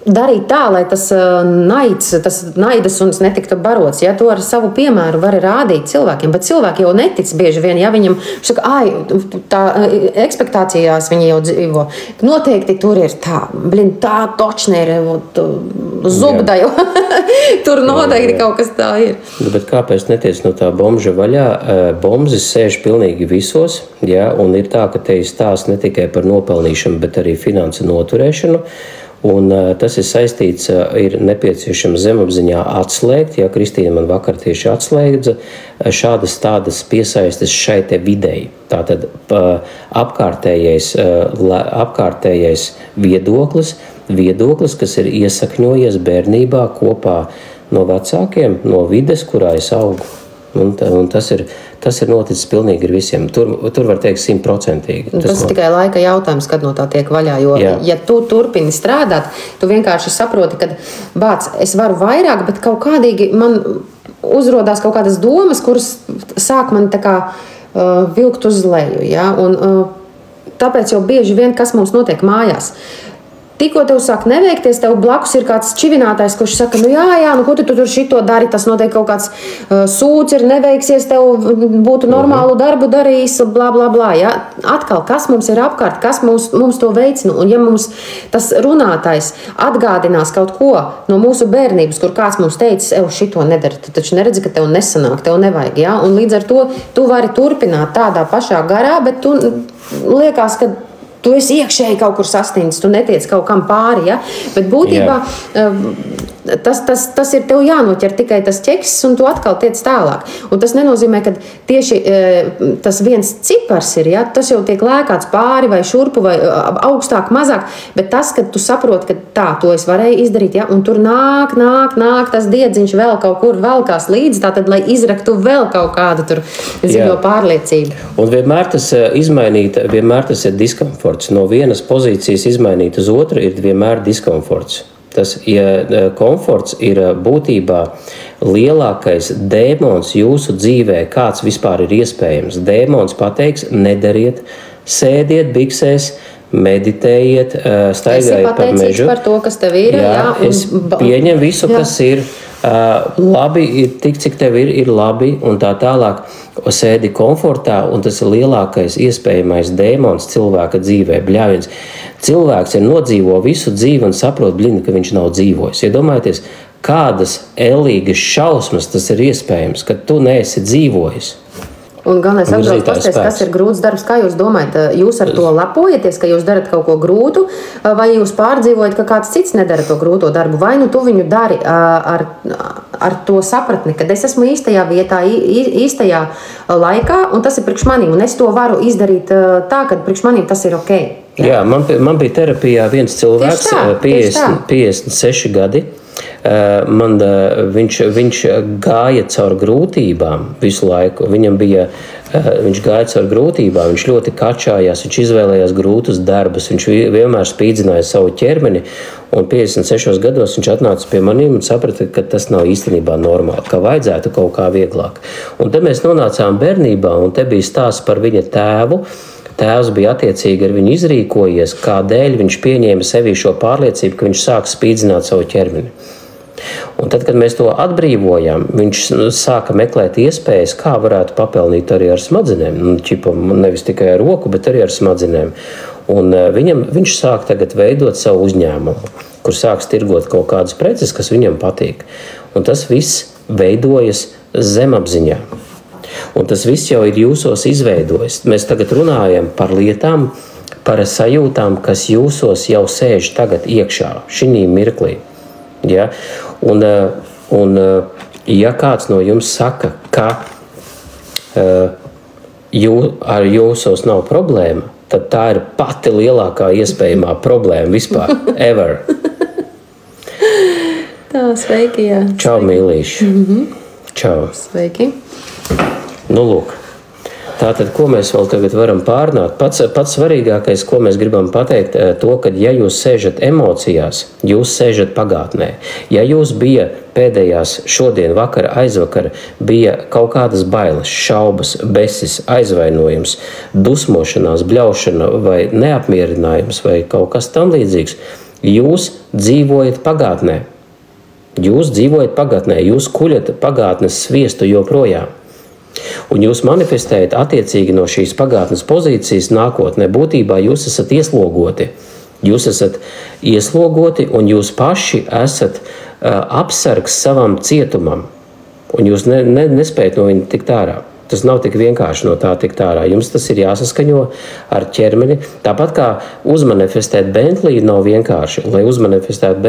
darīt tā, lai tas naidas un netiktu barots. Ja? To ar savu piemēru var rādīt cilvēkiem, bet cilvēki jau netic bieži vien. Ja viņam saka, tā ekspektācijās viņi jau dzīvo. Noteikti tur ir tā, tā točne ir zubdaju. Tur noteikti kaut kas tā ir. Bet kāpēc netiec no tā bomža vaļā? Bombzis sēž pilnīgi visos, ja? Un ir tā, ka te ir stāsts ne tikai par nopelnīšanu, bet arī finansu noturēšanu. Un tas ir saistīts, ir nepieciešams zemapziņā atslēgt, ja Kristīna man vakar tieši atslēdza šādas tādas piesaistes šai te videi. Tātad apkārtējais viedoklis, kas ir iesakņojies bērnībā kopā no vecākiem, no vides, kurā es augu. Un tas ir noticis pilnīgi ar visiem. Tur var teikt 100%. Tas ir tikai laika jautājums, kad no tā tiek vaļā. Jo, ja tu turpini strādāt, tu vienkārši saproti, ka es varu vairāk, bet kaut kādīgi man uzrodās kaut kādas domas, kuras sāk man tā kā vilkt uz leju. Ja? Un tāpēc jau bieži vien, kas mums notiek mājās. Tikko tev sāk neveikties, tev blakus ir kāds čivinātājs, kurš saka, ko tu tur šito dari, tas noteikti kaut kāds sūds ir neveiksies, tev būtu normālu darbu darījis, blā, blā, blā. Ja? Atkal, kas mums ir apkārt, kas mums to veicina, un ja mums tas runātājs atgādinās kaut ko no mūsu bērnības, kur kāds mums teicis, šito nedara, tu taču neredzi, ka tev nesanāk, tev nevajag, ja? Un līdz ar to tu vari turpināt tādā pašā garā, bet tu liekas, ka tu esi iekšēji kaut kur sasniedzis, tu netiec kaut kam pāri. Ja? Bet būtībā tas ir tev jānoķer tikai tas ķeksis, un tu atkal tiec tālāk. Un tas nenozīmē, ka tieši tas viens cipars ir, ja? Tas jau tiek lēkāts pāri vai šurpu vai augstāk, mazāk. Bet tas, ka tu saproti, ka to es varēju izdarīt, ja? Un tur nāk tas diedziņš vēl kaut kur velkās līdzi, tātad, lai izraktu vēl kaut kādu tur dziļo pārliecību. Un vienmēr tas ir diskomforts. No vienas pozīcijas izmainīt uz otru ir vienmēr diskomforts. Komforts ir būtībā lielākais dēmons jūsu dzīvē, kāds vispār ir iespējams. Dēmons pateiks, nedariet, sēdiet biksēs, meditējiet, staigājiet pa mežu. Par to, kas tev ir. Es pieņemu visu, kas ir. Labi, tik cik tev ir labi un tā tālāk, sēdi komfortā, un tas ir lielākais iespējamais dēmons cilvēka dzīvē, bļāviens. Cilvēks ir nodzīvo visu dzīvi un saprot, ka viņš nav dzīvojis. Iedomājieties, kādas ellīgas šausmas tas ir iespējams, ka tu neesi dzīvojis. Un galvenais apgalvot pasties, kas ir grūts darbs. Kā jūs domājat, jūs ar to lepojaties, ka jūs darat kaut ko grūtu, vai jūs pārdzīvojat, ka kāds cits nedara to grūto darbu? Vai nu tu viņu dari ar to sapratni, kad es esmu īstajā vietā, īstajā laikā, un tas ir priekš manīm, un es to varu izdarīt tā, ka priekš manīm tas ir ok. Jā, man bija terapijā viens cilvēks, 56 gadi. Viņš gāja caur grūtībām visu laiku. Viņš gāja caur grūtībām, viņš ļoti kačājās, viņš izvēlējās grūtus darbus, viņš vienmēr spīdzināja savu ķermeni. Un 56 gados viņš atnāca pie maniem un saprata, ka tas nav īstenībā normāli, ka vajadzētu kaut kā vieglāk. Un te mēs nonācām bērnībā, un te bija stāsts par viņa tēvu. Tēvs bija attiecīgi ar viņu izrīkojies, kādēļ viņš pieņēma sevī šo pārliecību, ka viņš sāk spīdzināt savu ķermeni. Un tad, kad mēs to atbrīvojām, viņš sāka meklēt iespējas, kā varētu papelnīt arī ar smadzenēm. Nevis tikai ar roku, bet arī ar smadzenēm. Un viņš sāk tagad veidot savu uzņēmumu, kur sāks tirgot kaut kādas preces, kas viņam patīk. Un tas viss veidojas zemapziņā. Un tas viss jau ir jūsos izveidojis. Mēs tagad runājam par lietām, par sajūtām, kas jūsos jau sēž tagad iekšā, šī mirklī. Ja? Un ja kāds no jums saka, ka ar jūsos nav problēma, tad tā ir pati lielākā iespējamā problēma vispār, ever. Tā, sveiki, jā. Čau, mīlīši. Čau. Sveiki. Nu, lūk. Tātad, ko mēs vēl tagad varam pārnāt? Pats svarīgākais, ko mēs gribam pateikt, to, ka ja jūs sēžat emocijās, jūs sēžat pagātnē. Ja jūs bija pēdējās šodien, vakar, aizvakar, bija kaut kādas bailes, šaubas, besis, aizvainojums, dusmošanās, bļaušana vai neapmierinājums vai kaut kas tam līdzīgs, jūs dzīvojat pagātnē. Jūs dzīvojat pagātnē, jūs kuļat pagātnes sviestu joprojām. Un jūs manifestējat attiecīgi no šīs pagātnes pozīcijas nākotnē. Būtībā jūs esat ieslogoti. Jūs esat ieslogoti un jūs paši esat apsargs savam cietumam. Un jūs nespējat no viņa tikt ārā. Tas nav tik vienkārši no tā tikt ārā. Jums tas ir jāsaskaņo ar ķermeni. Tāpat kā uzmanifestēt Bentliju nav vienkārši. Lai uzmanifestētu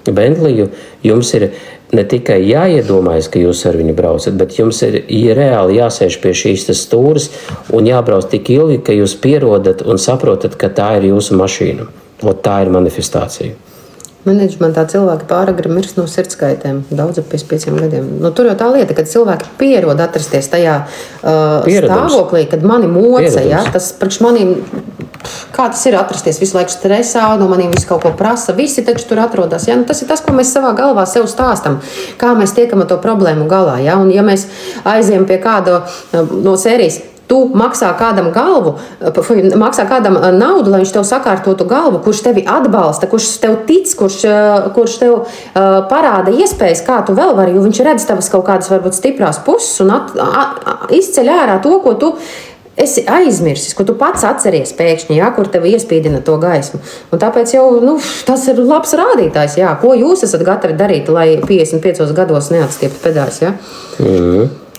Bentliju, jums ir ne tikai jāiedomājas, ka jūs ar viņu braucat, bet jums ir reāli jāsēž pie šīs stūres un jābrauc tik ilgi, ka jūs pierodat un saprotat, ka tā ir jūsu mašīna. Un tā ir manifestācija. Menedžmentā cilvēki pāragri mirst no sirdskaitēm. Daudz ap 55 gadiem. Tur jau tā lieta, kad cilvēki pierod atrasties tajā stāvoklī, kad mani moca. Ja, tas priekš manīm, kā tas ir atrasties visu laiku stresā, no manīm visu kaut ko prasa. Visi taču tur atrodas. Ja? Tas ir tas, ko mēs savā galvā sev stāstam. Kā mēs tiekam ar to problēmu galā. Ja? Un ja mēs aiziem pie kāda no sērijas, tu maksā kādam naudu, lai viņš tev sakārtotu galvu, kurš tevi atbalsta, kurš tev tic, kurš tev parāda iespējas, kā tu vēl vari, jo viņš redz tavas kaut kādas varbūt stiprās puses un izceļ ārā to, ko tu esi aizmirsis, ko tu pats atceries pēkšņi, ja, kur tev iespīdina to gaismu. Un tāpēc jau tas ir labs rādītājs, ja, ko jūs esat gatavi darīt, lai 55 gados neatstieptu pedāļus. Ja?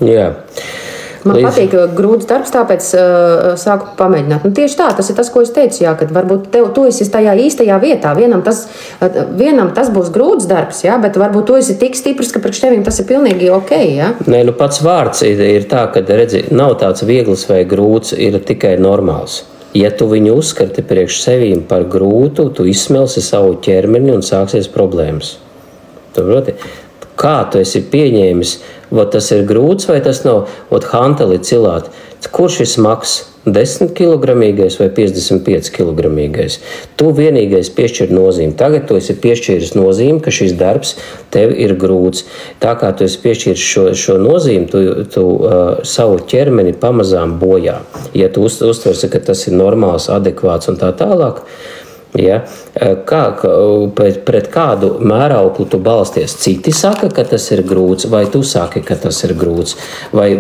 Jā. Man patīk grūts darbs, tāpēc sāku pamēģināt. Tieši tā, tas ir tas, ko es teicu, jā, kad varbūt tu esi tajā īstajā vietā. Vienam tas būs grūts darbs, jā, bet varbūt tu esi tik stiprs, ka priekš tevim tas ir pilnīgi ok. Jā. Nē, pats vārds ir tā, ka redzi, nav tāds viegls vai grūts, ir tikai normāls. Ja tu viņu uzskati priekš sevīm par grūtu, tu izsmelsi savu ķermeni un sāksies problēmas. Tu proti? Kā tu esi pieņēmis, vai tas ir grūts vai tas nav, hanteli cilāt. Kurš ir smags? 10 kg vai 55 kg. Tu vienīgais piešķir nozīmi. Tagad tu esi piešķīris nozīmi, ka šis darbs tev ir grūts. Tā kā tu esi piešķīris šo nozīmi, tu savu ķermeni pamazām bojā. Ja tu uztversi, ka tas ir normāls, adekvāts un tā tālāk, ja, pret kādu mērauklu tu balsties? Citi saka, ka tas ir grūts, vai tu saki, ka tas ir grūts, vai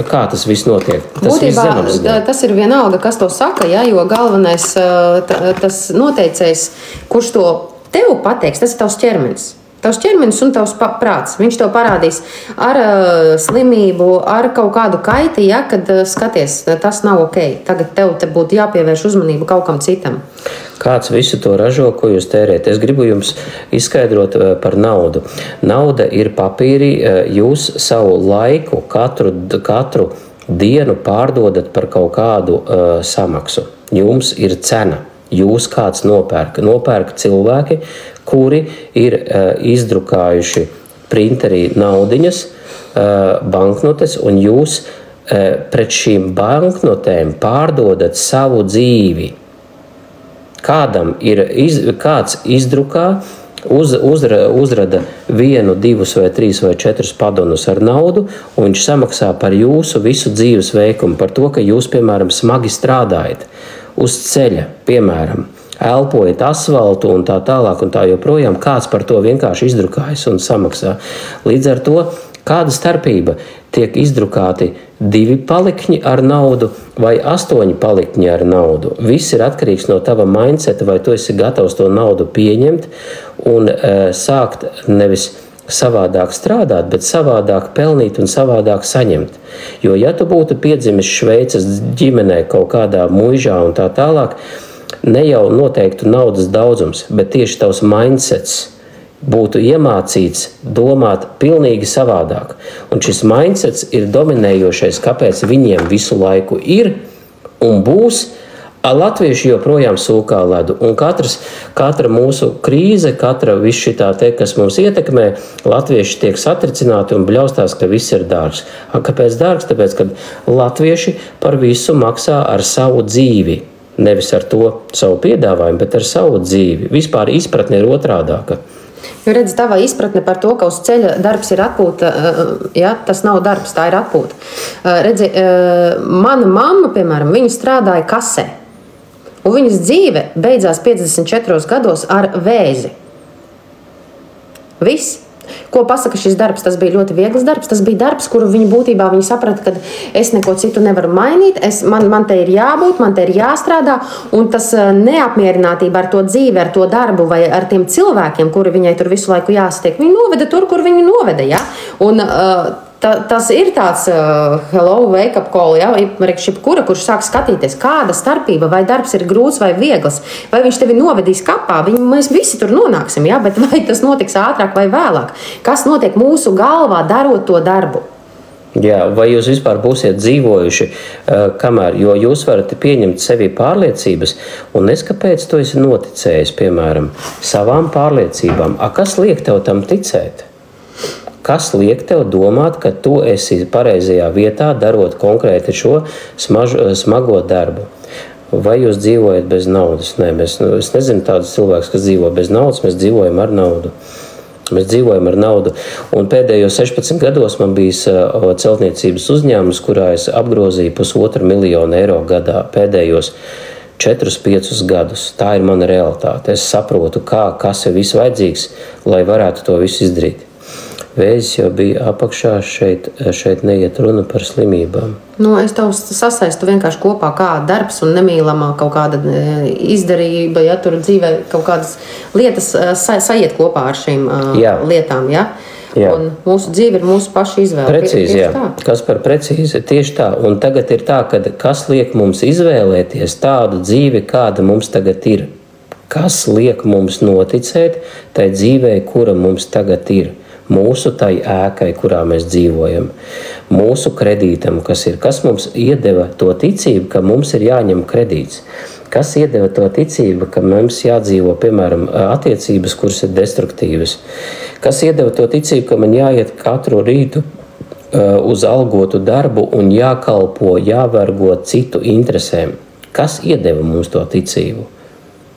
kā tas viss notiek? Būtībā tas ir vienalga, kas to saka, ja, jo galvenais tas noteicējs, kurš to tev pateiks, tas ir tavs ķermenis. Tavs ķermenis un tavs prāts. Viņš tev parādīs ar slimību, ar kaut kādu kaiti, ja, kad skaties, tas nav ok. Tagad tev te būtu jāpievērš uzmanība kaut kam citam. Kāds visu to ražo, ko jūs tērējat? Es gribu jums izskaidrot par naudu. Nauda ir papīri, jūs savu laiku katru dienu pārdodat par kaut kādu samaksu. Jums ir cena. Jūs kāds nopērk cilvēki, kuri ir izdrukājuši printerī naudiņas, banknotes, un jūs pret šīm banknotēm pārdodat savu dzīvi. Kāds izdrukā, uzrada 1, 2 vai 3 vai 4 padonus ar naudu, un viņš samaksā par jūsu visu dzīves veikumu, par to, ka jūs, piemēram, smagi strādājat uz ceļa, piemēram, elpojat asfaltu un tā tālāk un tā joprojām, kāds par to vienkārši izdrukājas un samaksā. Līdz ar to, kāda starpība tiek izdrukāti 2 palikņi ar naudu vai 8 palikņi ar naudu? Viss ir atkarīgs no tava mindseta, vai tu esi gatavs to naudu pieņemt un sākt nevis savādāk strādāt, bet savādāk pelnīt un savādāk saņemt. Jo, ja tu būtu piedzimis Šveices ģimenē kaut kādā muižā un tā tālāk, ne jau noteiktu naudas daudzums, bet tieši tavs mindsets būtu iemācīts domāt pilnīgi savādāk. Un šis mindsets ir dominējošais, kāpēc viņiem visu laiku ir un būs. Latvieši joprojām sūkā ledu, un katra mūsu krīze, katra viss šitā te, kas mums ietekmē, latvieši tiek satricināti un bļaustās, ka viss ir dārgs. Kāpēc dārgs? Tāpēc, ka latvieši par visu maksā ar savu dzīvi. Nevis ar to savu piedāvājumu, bet ar savu dzīvi. Vispār izpratne ir otrādāka. Jo redz, tava izpratne par to, ka uz ceļa darbs ir atpūta, ja, tas nav darbs, tā ir atpūta. Redzi, mana mamma, piemēram, viņa strādāja kasē. Un viņas dzīve beidzās 54 gados ar vēzi. Viss. Ko pasaka šis darbs? Tas bija ļoti viegls darbs. Tas bija darbs, kuru viņa būtībā viņa saprata, ka es neko citu nevaru mainīt. Man te ir jābūt, man te ir jāstrādā. Un tas neapmierinātība ar to dzīvi, ar to darbu vai ar tiem cilvēkiem, kuri viņai tur visu laiku jāsatiek, viņi noveda tur, kur viņi noveda. Ja? Un, tas ir tāds hello, wake up call, ja? Kurš sāk skatīties, kāda starpība, vai darbs ir grūts vai viegls, vai viņš tevi novedīs kapā, mēs visi tur nonāksim, ja? Bet vai tas notiks ātrāk vai vēlāk? Kas notiek mūsu galvā, darot to darbu? Jā, vai jūs vispār būsiet dzīvojuši, kamēr, jo jūs varat pieņemt sevi pārliecības, un es kāpēc to esi noticējis, piemēram, savām pārliecībām? Kas liek tev tam ticēt? Kas liek tev domāt, ka tu esi pareizajā vietā, darot konkrēti šo smago darbu? Vai jūs dzīvojat bez naudas? Nē, es nezinu tādus cilvēkus, kas dzīvo bez naudas, mēs dzīvojam ar naudu. Mēs dzīvojam ar naudu. Un pēdējos 16 gados man bija celtniecības uzņēmums, kurā es apgrozīju 1,5 miljonu eiro gadā pēdējos 4-5 gadus. Tā ir mana realitāte. Es saprotu, kas ir viss vajadzīgs, lai varētu to visu izdarīt. Vēzis jau bija apakšā, šeit neiet runa par slimībām. Es tev sasaistu vienkārši kopā kā darbs un nemīlamā kaut kāda izdarība, ja tur dzīvē kaut kādas lietas saiet kopā ar šīm lietām, ja? Jā. Un mūsu dzīve ir mūsu paša izvēle. Precīzi, jā. Tā. Kas par precīzi? Tieši tā. Un tagad ir tā, ka kas liek mums izvēlēties tādu dzīvi, kāda mums tagad ir? Kas liek mums noticēt tai dzīvei, kura mums tagad ir? Mūsu tai ēkai, kurā mēs dzīvojam, mūsu kredītam, kas mums iedeva to ticību, ka mums ir jāņem kredīts, kas iedeva to ticību, ka mums jādzīvo, piemēram, attiecības, kuras ir destruktīvas, kas iedeva to ticību, ka man jāiet katru rītu uz algotu darbu un jākalpo, jāvergo citu interesēm. Kas iedeva mums to ticību?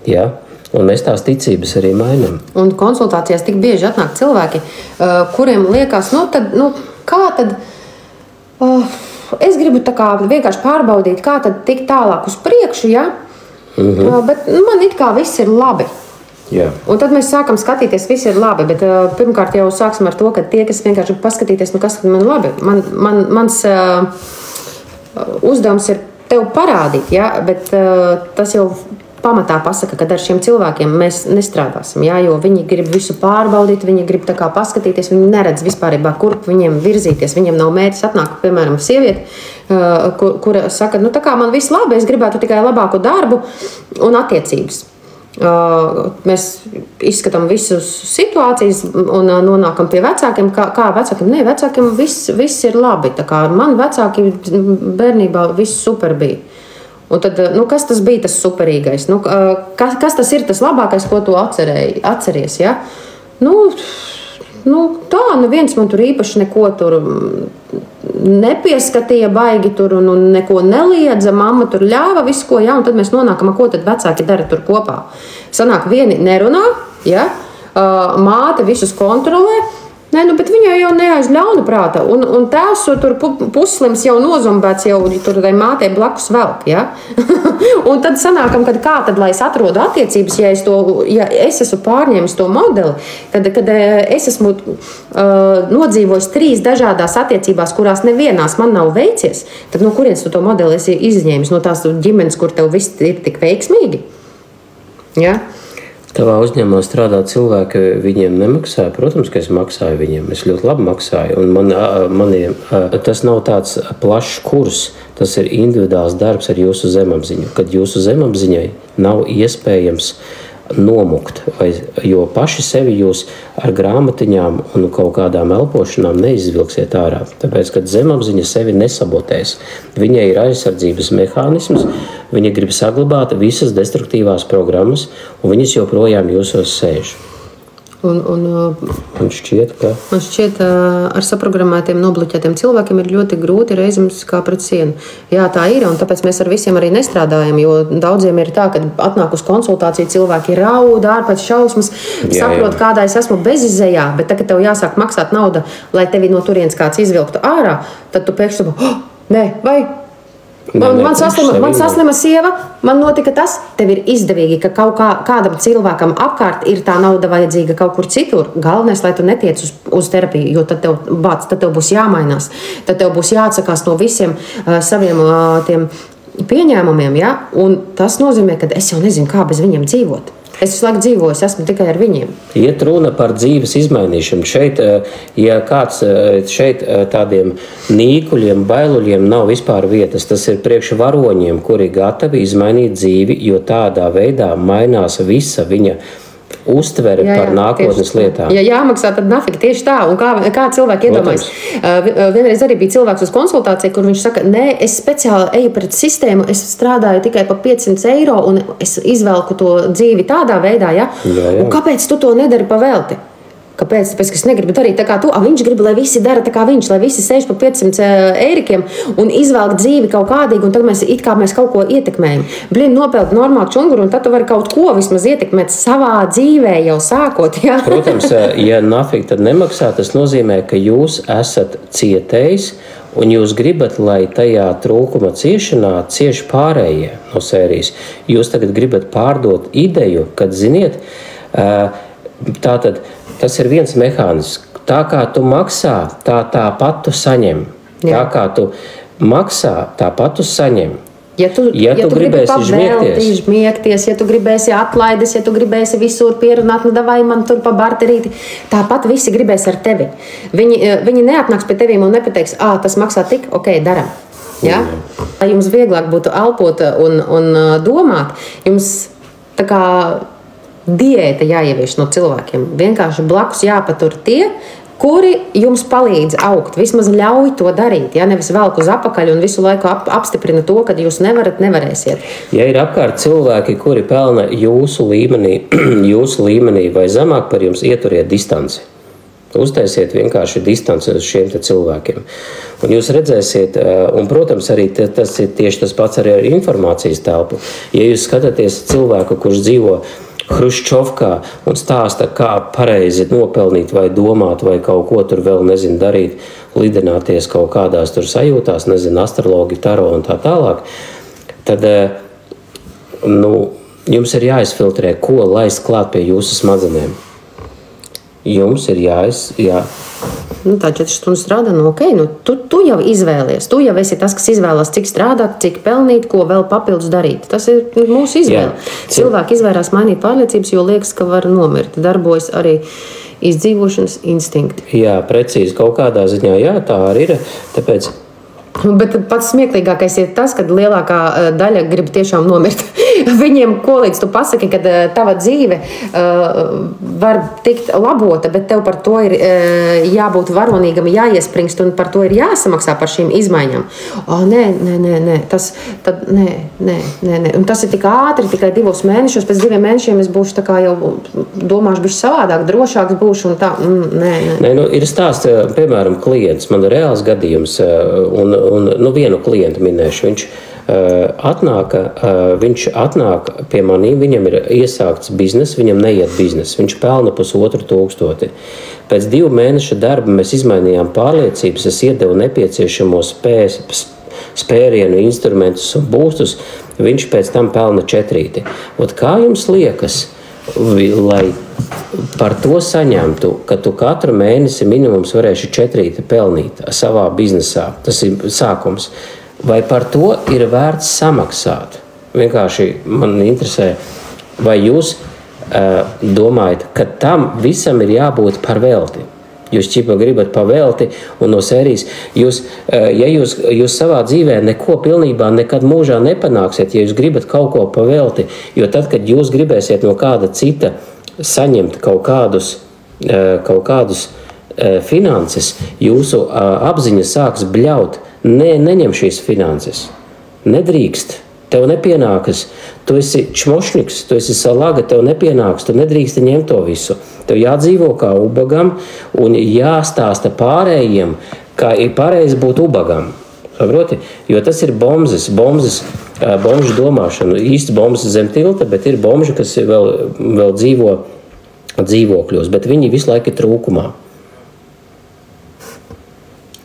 Ja? Un mēs tās ticības arī mainām. Un konsultācijās tik bieži atnāk cilvēki, kuriem liekas, kā tad es gribu tā kā vienkārši pārbaudīt, kā tad tik tālāk uz priekšu, ja? Bet man it kā viss ir labi. Jā. Un tad mēs sākam skatīties, viss ir labi, bet pirmkārt jau sāksim ar to, ka tie, kas vienkārši paskatīties, kas tad man labi. Mans uzdevums ir tev parādīt, ja? Bet tas jau pamatā pasaka, ka ar šiem cilvēkiem mēs nestrādāsim, ja? Jo viņi grib visu pārbaudīt, viņi grib tā kā paskatīties, viņi neredz vispārībā, kurp viņiem virzīties, viņiem nav mērķis. Atnāk, piemēram, sieviete, kura saka, tā kā man viss labi, es gribētu tikai labāku darbu un attiecības. Mēs izskatām visas situācijas un nonākam pie vecākiem. Kā vecākiem? Nē, vecākiem viss ir labi. Tā kā man vecāki bērnībā viss super bija. Un tad, kas tas bija tas superīgais? Kas tas ir tas labākais, ko tu atceries? Ja? Tā, neviens man tur īpaši neko tur nepieskatīja baigi tur un neko neliedza. Mamma tur ļāva visu ko, ja? Un tad mēs nonākam, ko tad vecāki dara tur kopā. Sanāk, vieni nerunā, ja? Māte visus kontrolē. Nē, bet viņai jau neaiz ļauna prāta. Un tēvs tur puslims jau nozombēts, jau tur tai mātei blakus velk. Ja? Un tad sanākam, kā tad, lai es atrodu attiecības, ja es esmu pārņēmis to modeli, kad es esmu nodzīvojis 3 dažādās attiecībās, kurās nevienās man nav veicies, tad no kurienes tu to modeli esi izņēmis? No tās ģimenes, kur tev viss ir tik veiksmīgi? Ja? Tavā uzņēmumā strādā cilvēki, viņiem nemaksāja. Protams, ka es maksāju viņiem. Es ļoti labi maksāju. Un tas nav tāds plašs kurs. Tas ir individuāls darbs ar jūsu zemapziņu. Kad jūsu zemapziņai nav iespējams nomukt, jo paši sevi jūs ar grāmatiņām un kaut kādām elpošanām neizvilksiet ārā. Tāpēc, kad zemapziņa sevi nesabotēs, viņai ir aizsardzības mehānisms, viņa grib saglabāt visas destruktīvās programmas, un viņas joprojām jūsos sēž. Man šķiet, ar saprogrammētiem, nobloķētiem cilvēkiem ir ļoti grūti reizēm kā pret sienu. Jā, tā ir, un tāpēc mēs ar visiem arī nestrādājam, jo daudziem ir tā, ka atnāk uz konsultāciju cilvēki raud, ārpēc šausmas, saprot, kādā es esmu bezizējā, bet tagad tev jāsāk maksāt nauda, lai tevi no turienes kāds izvilktu ārā, tad tu pēkšņi nē, vai... Man saslima sieva, man notika tas, tev ir izdevīgi, ka kādam cilvēkam apkārt ir tā nauda vajadzīga kaut kur citur. Galvenais, lai tu netiec uz terapiju, jo tad tev būs jāmainās. Tad tev būs jāatsakās no visiem saviem tiem pieņēmumiem. Ja? Un tas nozīmē, ka es jau nezinu, kā bez viņiem dzīvot. Es visu laiku dzīvoju, es esmu tikai ar viņiem. Iet runa par dzīves izmainīšanu. Šeit, ja kāds šeit tādiem nīkuļiem, bailuļiem nav vispār vietas, tas ir priekš varoņiem, kuri gatavi izmainīt dzīvi, jo tādā veidā mainās visa viņa uztvere par nākotnes lietām. Ja jāmaksā, tad nafik tieši tā. Un kā cilvēki iedomājas? Vienreiz arī bija cilvēks uz konsultāciju, kur viņš saka, nē, es speciāli eju pret sistēmu, es strādāju tikai par 500 eiro un es izvelku to dzīvi tādā veidā. Ja? Jā. Un kāpēc tu to nedari pa velti? Kāpēc? Tāpēc, ka es negribu darīt tā kā tu. Viņš grib, lai visi dara tā kā viņš, lai visi sēž pa 500 eirikiem un izvelk dzīvi kaut kādīgi, un tad mēs kaut ko ietekmējam. Nopeld normālu čunguru, un tad tu vari kaut ko vismaz ietekmēt savā dzīvē jau sākot. Ja? Protams, ja nafik tad nemaksā, tas nozīmē, ka jūs esat cietējis, un jūs gribat, lai tajā trūkuma ciešanā cieš pārējie no sērijas. Jūs tagad gribat pārdot ideju, kad, ziniet, tātad tas ir viens mehānisms. Tā kā tu maksā, tāpat tu saņem. Jā. Tā kā tu maksā, tāpat tu saņem. Ja tu gribēsi žmiegties, ja tu gribēsi atlaides, ja tu gribēsi visur pierunāt, davai man tur pa barterīti, tāpat visi gribēs ar tevi. Viņi neatnāks pie tevīm un nepateiks, tas maksā tik, ok, daram. Ja? Lai jums vieglāk būtu elpot un domāt, jums tā kā diēta jāievieš no cilvēkiem. Vienkārši blakus jāpatur tie, kuri jums palīdz augt. Vismaz ļauj to darīt. Ja? Nevis velk uz apakaļ un visu laiku apstiprina to, ka jūs nevarēsiet. Ja ir apkārt cilvēki, kuri pelna jūsu līmenī vai zemāk par jums, ieturiet distanci. Uztaisiet vienkārši distanci uz šiem cilvēkiem. Un jūs redzēsiet, un, protams, arī tas ir tieši tas pats arī ar informācijas telpu. Ja jūs skatāties cilvēku, kurš dzīvo Hruščovkā un stāsta, kā pareizi nopelnīt vai domāt vai kaut ko tur vēl, darīt, lidināties kaut kādās tur sajūtās, astrologi, taro un tā tālāk, tad, jums ir jāizfiltrē, ko laist klāt pie jūsu smadzenēm. Jums ir jā. Tā 4 stundas strādā, tu jau izvēlies. Tu jau esi tas, kas izvēlās, cik strādāt, cik pelnīt, ko vēl papildus darīt. Tas ir mūsu izvēle. Cilvēki izvērās mainīt pārliecības, jo liekas, ka var nomirt. Darbojas arī izdzīvošanas instinkti. Jā, precīzi kaut kādā ziņā, tā arī ir. Tāpēc... Bet pats smieklīgākais ir tas, ka lielākā daļa grib tiešām nomirt. Viņiem, ko līdz tu pasaki, ka tava dzīve var tikt labota, bet tev par to ir jābūt varonīgam, jāiespringst un par to ir jāsamaksā par šīm izmaiņām. Nē. Un tas ir tik ātri, tikai 2 mēnešos. Pēc 2 mēnešiem es būšu tā kā jau domāšu bišķi savādāk, drošāks būšu un tā. Nē. Ir stāsts, piemēram, klients. Man ir reāls gadījums un vienu klientu minēšu. Viņš atnāk pie maniem, viņam ir iesākts biznes, viņam neiet biznes, viņš pelna 1500. Pēc 2 mēnešu darba mēs izmainījām pārliecības, es iedevu nepieciešamo spērienu, instrumentus un būstus, viņš pēc tam pelna 4. Kā jums liekas, lai par to saņemtu, ka tu katru mēnesi minimums varēsi 4 pelnīt savā biznesā, tas ir sākums, vai par to ir vērts samaksāt? Vienkārši man interesē, vai jūs domājat, ka tam visam ir jābūt par velti? Jūs gribat pavelti un no sērijas, ja jūs savā dzīvē neko pilnībā nekad mūžā nepanāksiet, ja jūs gribat kaut ko pavelti, jo tad, kad jūs gribēsiet no kāda cita saņemt kaut kādus finanses, jūsu apziņa sāks bļaut. Neņem šīs finanses. Nedrīkst. Tev nepienākas. Tu esi čmošņiks, tu esi salaga, tev nepienāks. Tu nedrīksti ņemt to visu. Tev jādzīvo kā ubagam un jāstāsta pārējiem, kā ir pareizi būt ubagam. Saproti? Jo tas ir bomžu domāšana. Īsti bombas zem tilta, bet ir bomži, kas vēl dzīvo dzīvokļos, bet viņi visu laiku ir trūkumā.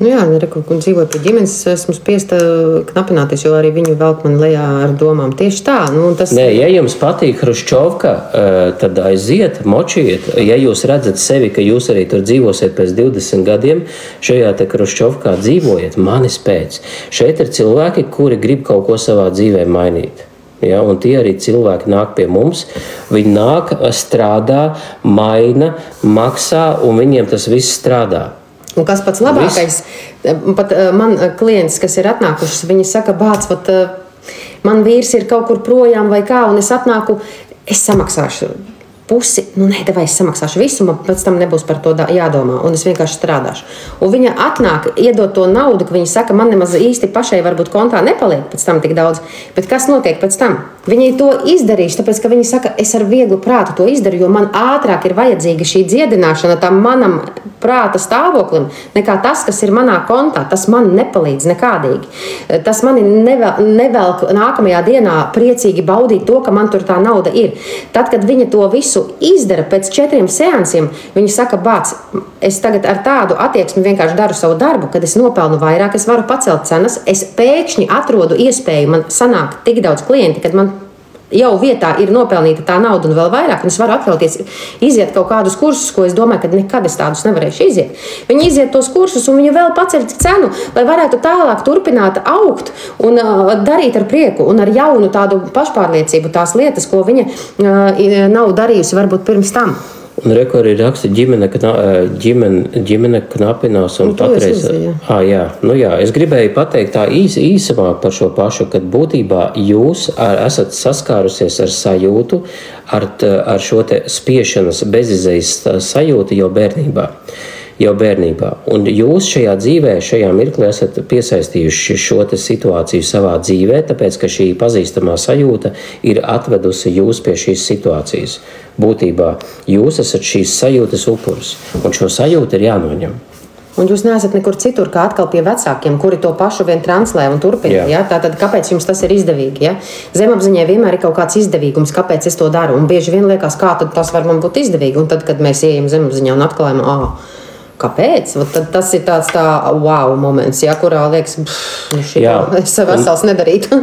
Un dzīvoju pie ģimenes, esmu spiesta knapināties, jo arī viņi velk man lejā ar domām. Tieši tā. Ja jums patīk Hruščovka, tad aiziet, močiet. Ja jūs redzat sevi, ka jūs arī tur dzīvosiet pēc 20 gadiem, šajā te Hruščovkā dzīvojiet, manis pēc. Šeit ir cilvēki, kuri grib kaut ko savā dzīvē mainīt. Ja, un tie arī cilvēki nāk pie mums. Viņi nāk, strādā, maina, maksā, un viņiem tas viss strādā. Un kas pats labākais, pat man klients, kas ir atnākušas, viņi saka, bāc, man vīrs ir kaut kur projām vai kā, un es atnāku, es samaksāšu pusi, vai es samaksāšu visu, man pēc tam nebūs par to jādomā, un es vienkārši strādāšu. Un viņa atnāk, iedot to naudu, ka viņa saka, man nemaz īsti pašai varbūt kontā nepaliek pēc tam tik daudz, bet kas notiek pēc tam? Viņi to izdarījuši, tāpēc, ka viņi saka, es ar vieglu prātu to izdaru, jo man ātrāk ir vajadzīga šī dziedināšana tam manam prāta stāvoklim, nekā tas, kas ir manā kontā. Tas man nepalīdz nekādīgi. Tas mani nevelk nākamajā dienā priecīgi baudīt to, ka man tur tā nauda ir. Tad, kad viņa to visu izdara pēc 4 seansiem, viņa saka, bāc, es tagad ar tādu attieksmi vienkārši daru savu darbu, kad es nopelnu vairāk, es varu pacelt cenas, es pēkšņi atrodu iespēju, man sanāk tik daudz klienti, kad man jau vietā ir nopelnīta tā nauda un vēl vairāk, un es varu atļauties iziet kaut kādus kursus, ko es domāju, ka nekad es tādus nevarēšu iziet. Viņi iziet tos kursus, un viņi vēl paceļ cenu, lai varētu tālāk turpināt augt un darīt ar prieku un ar jaunu tādu pašpārliecību tās lietas, ko viņa nav darījusi varbūt pirms tam. Un reko arī raksta ģimene knapinās un patreiz. Es gribēju pateikt tā īsumā par šo pašu, kad būtībā jūs esat saskārusies ar sajūtu, ar šo te spiešanas bezizējas sajūtu jau bērnībā. Un jūs šajā dzīvē, šajā mirklī esat piesaistījuši šo te situāciju savā dzīvē, tāpēc, ka šī pazīstamā sajūta ir atvedusi jūs pie šīs situācijas. būtībā jūs esat šīs sajūtas upuris, un šo sajūtu ir jānoņem. Un jūs neesat nekur citur, kā atkal pie vecākiem, kuri to pašu vien translē un turpina. Ja? Tātad, kāpēc jums tas ir izdevīgi? Ja? Zemapziņai vienmēr ir kaut kāds izdevīgums, kāpēc es to daru. Un bieži vien liekas, kā tad tas var man būt izdevīgi. Un tad, kad mēs ejam zemapziņā un atklājam, kāpēc? Tad tas ir tāds wow moments, ja? Kurā liekas, es vesels nedarītu.